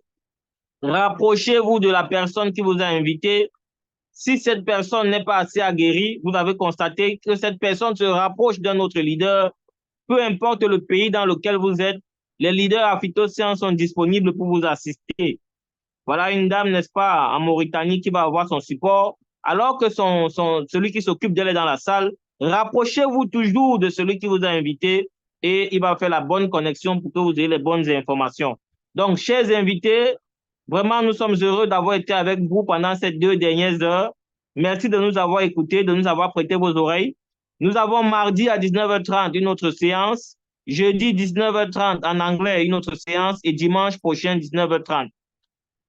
rapprochez-vous de la personne qui vous a invité. Si cette personne n'est pas assez aguerrie, vous avez constaté que cette personne se rapproche d'un autre leader. Peu importe le pays dans lequel vous êtes, les leaders aphytociens sont disponibles pour vous assister. Voilà une dame, n'est-ce pas, en Mauritanie qui va avoir son support, alors que celui qui s'occupe d'elle est dans la salle. Rapprochez-vous toujours de celui qui vous a invité et il va faire la bonne connexion pour que vous ayez les bonnes informations. Donc, chers invités, vraiment, nous sommes heureux d'avoir été avec vous pendant ces 2 dernières heures. Merci de nous avoir écoutés, de nous avoir prêté vos oreilles. Nous avons mardi à 19h30 une autre séance, jeudi 19h30 en anglais une autre séance et dimanche prochain 19h30.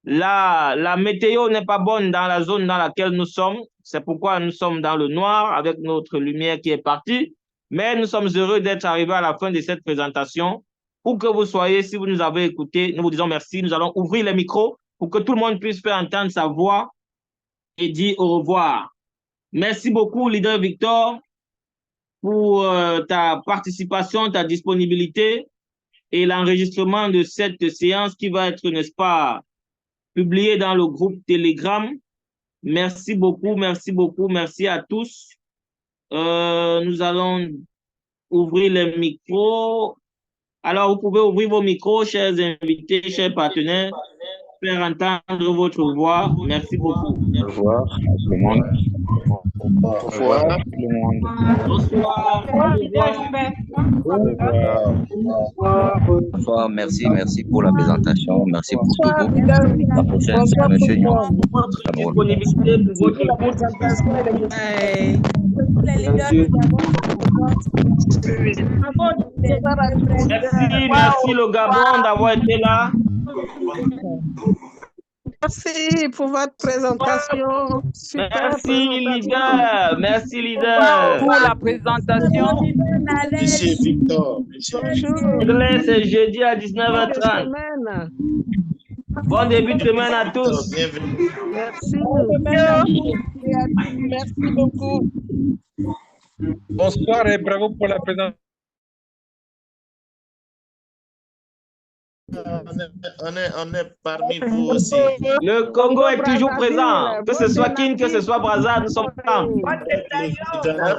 La météo n'est pas bonne dans la zone dans laquelle nous sommes. C'est pourquoi nous sommes dans le noir avec notre lumière qui est partie. Mais nous sommes heureux d'être arrivés à la fin de cette présentation. Où que vous soyez, si vous nous avez écoutés, nous vous disons merci. Nous allons ouvrir les micros pour que tout le monde puisse faire entendre sa voix et dire au revoir. Merci beaucoup, leader Victor, pour ta participation, ta disponibilité et l'enregistrement de cette séance qui va être, n'est-ce pas, publié dans le groupe Telegram. Merci beaucoup, merci à tous. Nous allons ouvrir les micros. Alors, vous pouvez ouvrir vos micros, chers invités, chers partenaires, faire entendre votre voix. Merci beaucoup. Au revoir, tout le monde. Au revoir, tout le monde. Bonsoir. Bonsoir, merci pour la présentation. Merci pour tout. La prochaine, c'est M. Nyon. Disponibilité pour votre écoute. Merci le Gabon d'avoir été là. Merci pour votre présentation. Merci leader. Pour la présentation. Monsieur Victor. C'est jeudi à 19h30. Bon début de semaine à tous. Bienvenue. Merci. Merci beaucoup. Bonsoir et bravo pour la présentation. On est parmi vous aussi. Le Congo est toujours présent. Que ce soit Kin, que ce soit Brazza, nous sommes là.